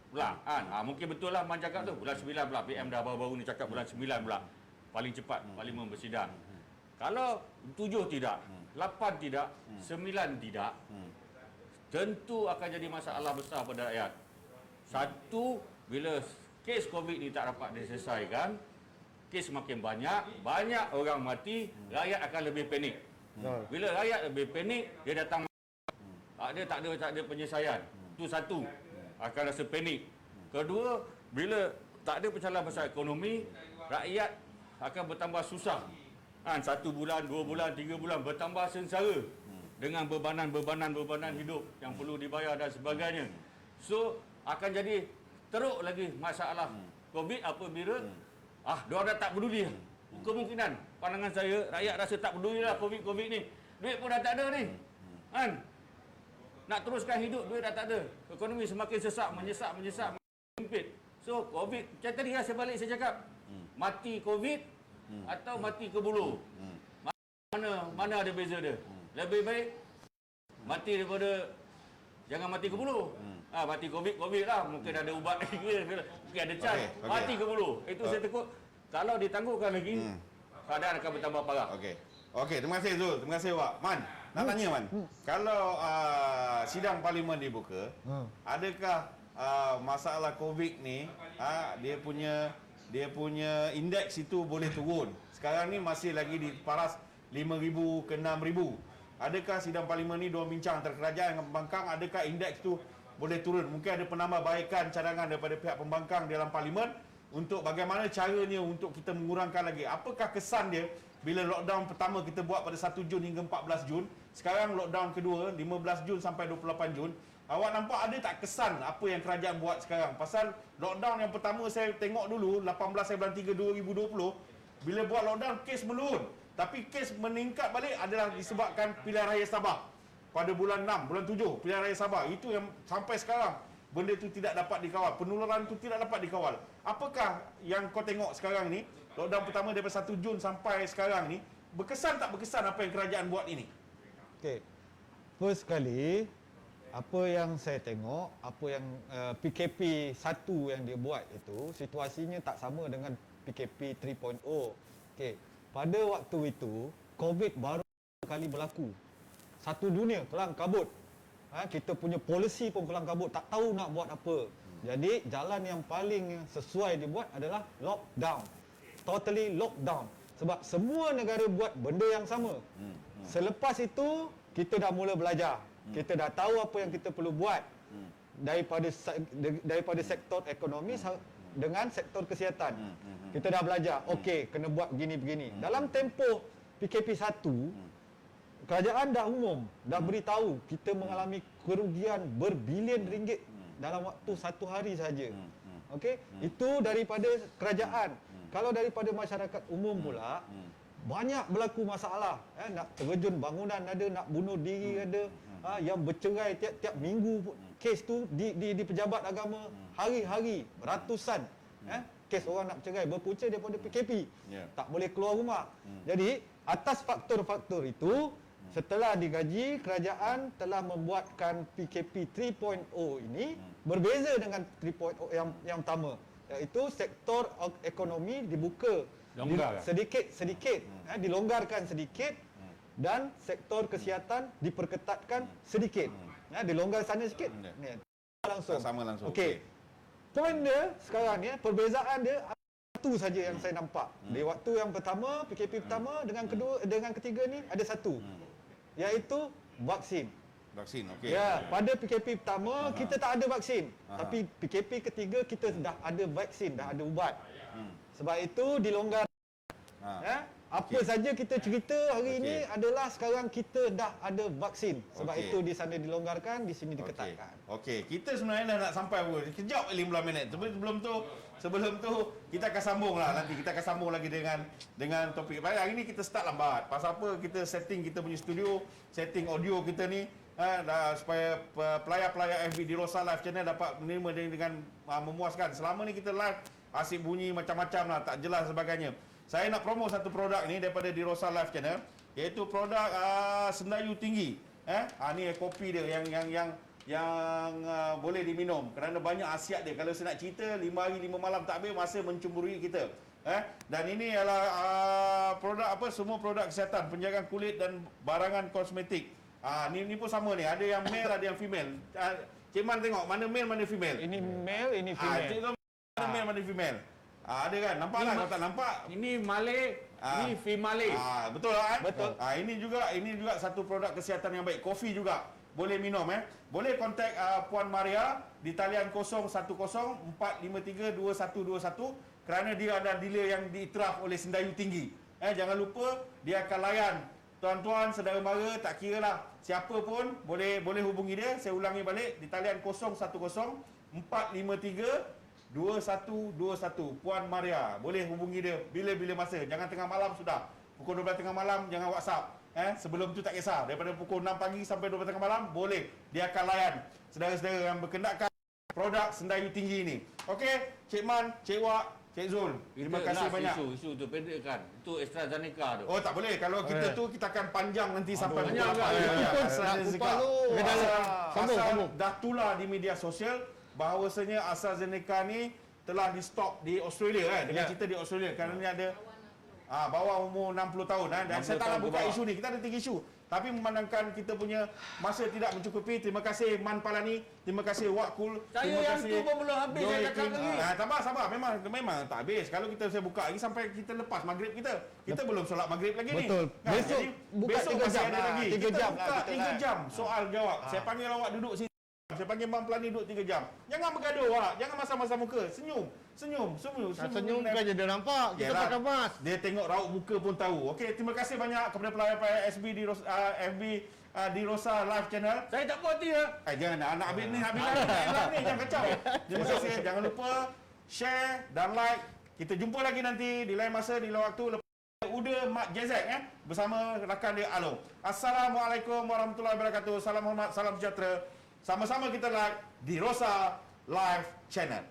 pula. Mungkin betul lah Man cakap tu. Bulan 9 pula. BM dah baru-baru ni cakap bulan 9 pula. Paling cepat parlimen bersidang. Kalau 7 tidak, 8 tidak, 9 tidak, tentu akan jadi masalah besar pada rakyat. Satu, bila kes Covid ni tak dapat diselesaikan, kes makin banyak orang mati, rakyat akan lebih panik. Bila rakyat lebih panik, dia datang, dia tak ada penyelesaian. Itu satu, akan rasa panik. Kedua, bila tak ada pencalonan pasal ekonomi, rakyat akan bertambah susah. 1 bulan, 2 bulan, 3 bulan bertambah sengsara dengan bebanan hidup yang perlu dibayar dan sebagainya. So akan jadi teruk lagi masalah Covid apabila diorang dah tak peduli. Kemungkinan pandangan saya, rakyat rasa tak peduli lah Covid ni. Duit pun dah tak ada ni. Kan? Nak teruskan hidup, duit dah tak ada. Ekonomi semakin sesak, menyesak, sempit. So Covid, macam tadi lah saya cakap, mati Covid atau mati ke bulu. Mana ada beza dia? Lebih baik mati daripada jangan mati ke bulu. Mati Covid lah. Mungkin ada ubat lagi. Mungkin ada cat. Okay. Mati ke bulu. Itu saya takut. Kalau ditangguhkan lagi, keadaan akan bertambah parah. Okey, terima kasih Zul. Terima kasih Wak. Man, nak tanya Man. Kalau sidang parlimen dibuka, adakah masalah Covid ni dia punya indeks itu boleh turun? Sekarang ni masih lagi di paras 5,000 ke 6,000. Adakah sidang parlimen ni diorang bincang antara kerajaan dengan pembangkang, adakah indeks tu boleh turun? Mungkin ada penambahbaikan cadangan daripada pihak pembangkang dalam parlimen untuk bagaimana caranya untuk kita mengurangkan lagi. Apakah kesan dia bila lockdown pertama kita buat pada 1 Jun hingga 14 Jun, sekarang lockdown kedua 15 Jun sampai 28 Jun. Awak nampak ada tak kesan apa yang kerajaan buat sekarang? Pasal lockdown yang pertama saya tengok dulu 18/3/2020, bila buat lockdown kes menurun. Tapi kes meningkat balik adalah disebabkan pilihan raya Sabah. Pada bulan 6, bulan 7, pilihan raya Sabah. Itu yang sampai sekarang benda itu tidak dapat dikawal. Penularan itu tidak dapat dikawal. Apakah yang kau tengok sekarang ni, lockdown pertama daripada 1 Jun sampai sekarang ni, berkesan tak berkesan apa yang kerajaan buat ini? Okey. First sekali, apa yang saya tengok, apa yang PKP 1 yang dia buat itu, situasinya tak sama dengan PKP 3.0. Okey, pada waktu itu COVID baru kali berlaku. Satu dunia kelang kabut. Kita punya polisi pun kelang kabut, tak tahu nak buat apa. Jadi jalan yang paling sesuai dibuat adalah lockdown. Totally lockdown. Sebab semua negara buat benda yang sama. Selepas itu kita dah mula belajar. Kita dah tahu apa yang kita perlu buat daripada sektor ekonomi dengan sektor kesihatan. Kita dah belajar. Okey, kena buat begini-begini. Dalam tempoh PKP 1, kerajaan dah umum, dah beritahu kita mengalami kerugian berbilion ringgit dalam waktu satu hari saja. Okey, itu daripada kerajaan. Kalau daripada masyarakat umum pula, banyak berlaku masalah. Nak terjun bangunan ada, nak bunuh diri ada, yang bercerai tiap-tiap minggu. Kes tu di pejabat agama hari-hari ratusan. Kes orang nak bercerai berpunca daripada PKP. Tak boleh keluar rumah. Jadi atas faktor-faktor itu, setelah digaji, kerajaan telah membuatkan PKP 3.0 ini berbeza dengan 3.0 yang pertama, iaitu sektor ekonomi dibuka sedikit-sedikit, dilonggarkan sedikit, dan sektor kesihatan diperketatkan sedikit. Dilonggar sana sikit, langsung. Sama langsung. Okey. Poin dia sekarang ni, perbezaan dia satu saja yang saya nampak. Di waktu yang pertama, PKP pertama dengan kedua, dengan ketiga ni ada satu, iaitu vaksin. Vaksin, okey. Ya, pada PKP pertama kita tak ada vaksin. Tapi PKP ketiga kita dah ada vaksin, dah ada ubat. Sebab itu dilonggar. Apa saja kita cerita hari ini adalah sekarang kita dah ada vaksin. Sebab itu di sana dilonggarkan, di sini diketatkan. Okey, kita sebenarnya dah nak sampai pun. Kejap 15 minit. Sebelum tu kita akan sambung lah nanti. Kita akan sambung lagi dengan topik. Hari ini kita start lambat. Pasal apa? Kita setting kita punya studio, setting audio kita ni supaya pelayar-pelayar FB di Rosa Live Channel dapat menerima dengan memuaskan. Selama ni kita live asyik bunyi macam-macam lah, tak jelas sebagainya. Saya nak promo satu produk ni daripada di Rosa Live Channel, iaitu produk Sendayu Tinggi. Ni kopi dia yang boleh diminum kerana banyak khasiat dia. Kalau saya nak cerita 5 hari 5 malam tak habis masa mencemburui kita. Dan ini adalah produk semua produk kesihatan, penjagaan kulit dan barangan kosmetik. Ni pun sama ni, ada yang male ada yang female. Cik Man tengok mana male mana female. Ini male, ini female. Mana male mana female. Ada kan? Nampak lah kalau tak nampak. Ini Malay, ini female. Betul lah kan? Betul. Ini juga satu produk kesihatan yang baik. Kopi juga boleh minum Boleh kontak Puan Maria di talian 010-453-2121 kerana dia ada dealer yang diiktiraf oleh Sendayu Tinggi. Jangan lupa dia akan layan tuan-tuan, saudara mara, tak kira lah siapa pun boleh hubungi dia. Saya ulangi balik di talian 010-453-2121 Puan Maria. Boleh hubungi dia bila-bila masa. Jangan tengah malam sudah. Pukul 12 tengah malam jangan WhatsApp. Sebelum tu tak kisah. Daripada pukul 6 pagi sampai 12 tengah malam boleh. Dia akan layan saudara-saudara yang berkendakan produk Sendayu Tinggi ini. Okey, Cik Man, Cik Wak, Cik Zul. Terima kasih banyak. Isu tu pendekkan. Itu AstraZeneca tu. Oh tak boleh. Kalau kita tu kita akan panjang nanti sampai panjang pukul lah. AstraZeneca. Pasal dah tular di media sosial bahawasanya AstraZeneca ni telah di stop di Australia dengan cerita di Australia kerana ni ada bawah umur 60 tahun dan saya tak nak buka isu ni. Kita ada 3 isu. Tapi memandangkan kita punya masa tidak mencukupi. Terima kasih Man Palani, terima kasih Wak Kul. Saya yang tu pun belum habis saya cakap lagi. Sabar. Memang tak habis. Kalau saya buka lagi sampai kita lepas maghrib kita. Kita belum solat maghrib lagi ni. Betul. Besok buka 3 jam ada lagi. 3 jam buka 3 jam soal jawab. Saya panggil awak duduk sini. Saya panggil Man Palani duduk 3 jam. Jangan bergaduh Wak. Jangan masam-masam muka. Senyum Senyum kan je dia nampak. Kita pakai mask. Dia tengok raut muka pun tahu. Okey, terima kasih banyak kepada pelayar SB di FB di Rosa Live Channel. Saya tak puas hati Jangan anak habis ni jangan kacau. Terima kasih. Jangan lupa share dan like. Kita jumpa lagi nanti di lain masa di lain waktu lepas Uda Mak Jezek bersama rakan dia Alo. Assalamualaikum warahmatullahi wabarakatuh. Salam hormat, salam sejahtera. Sama-sama kita like di Rosa Live Channel.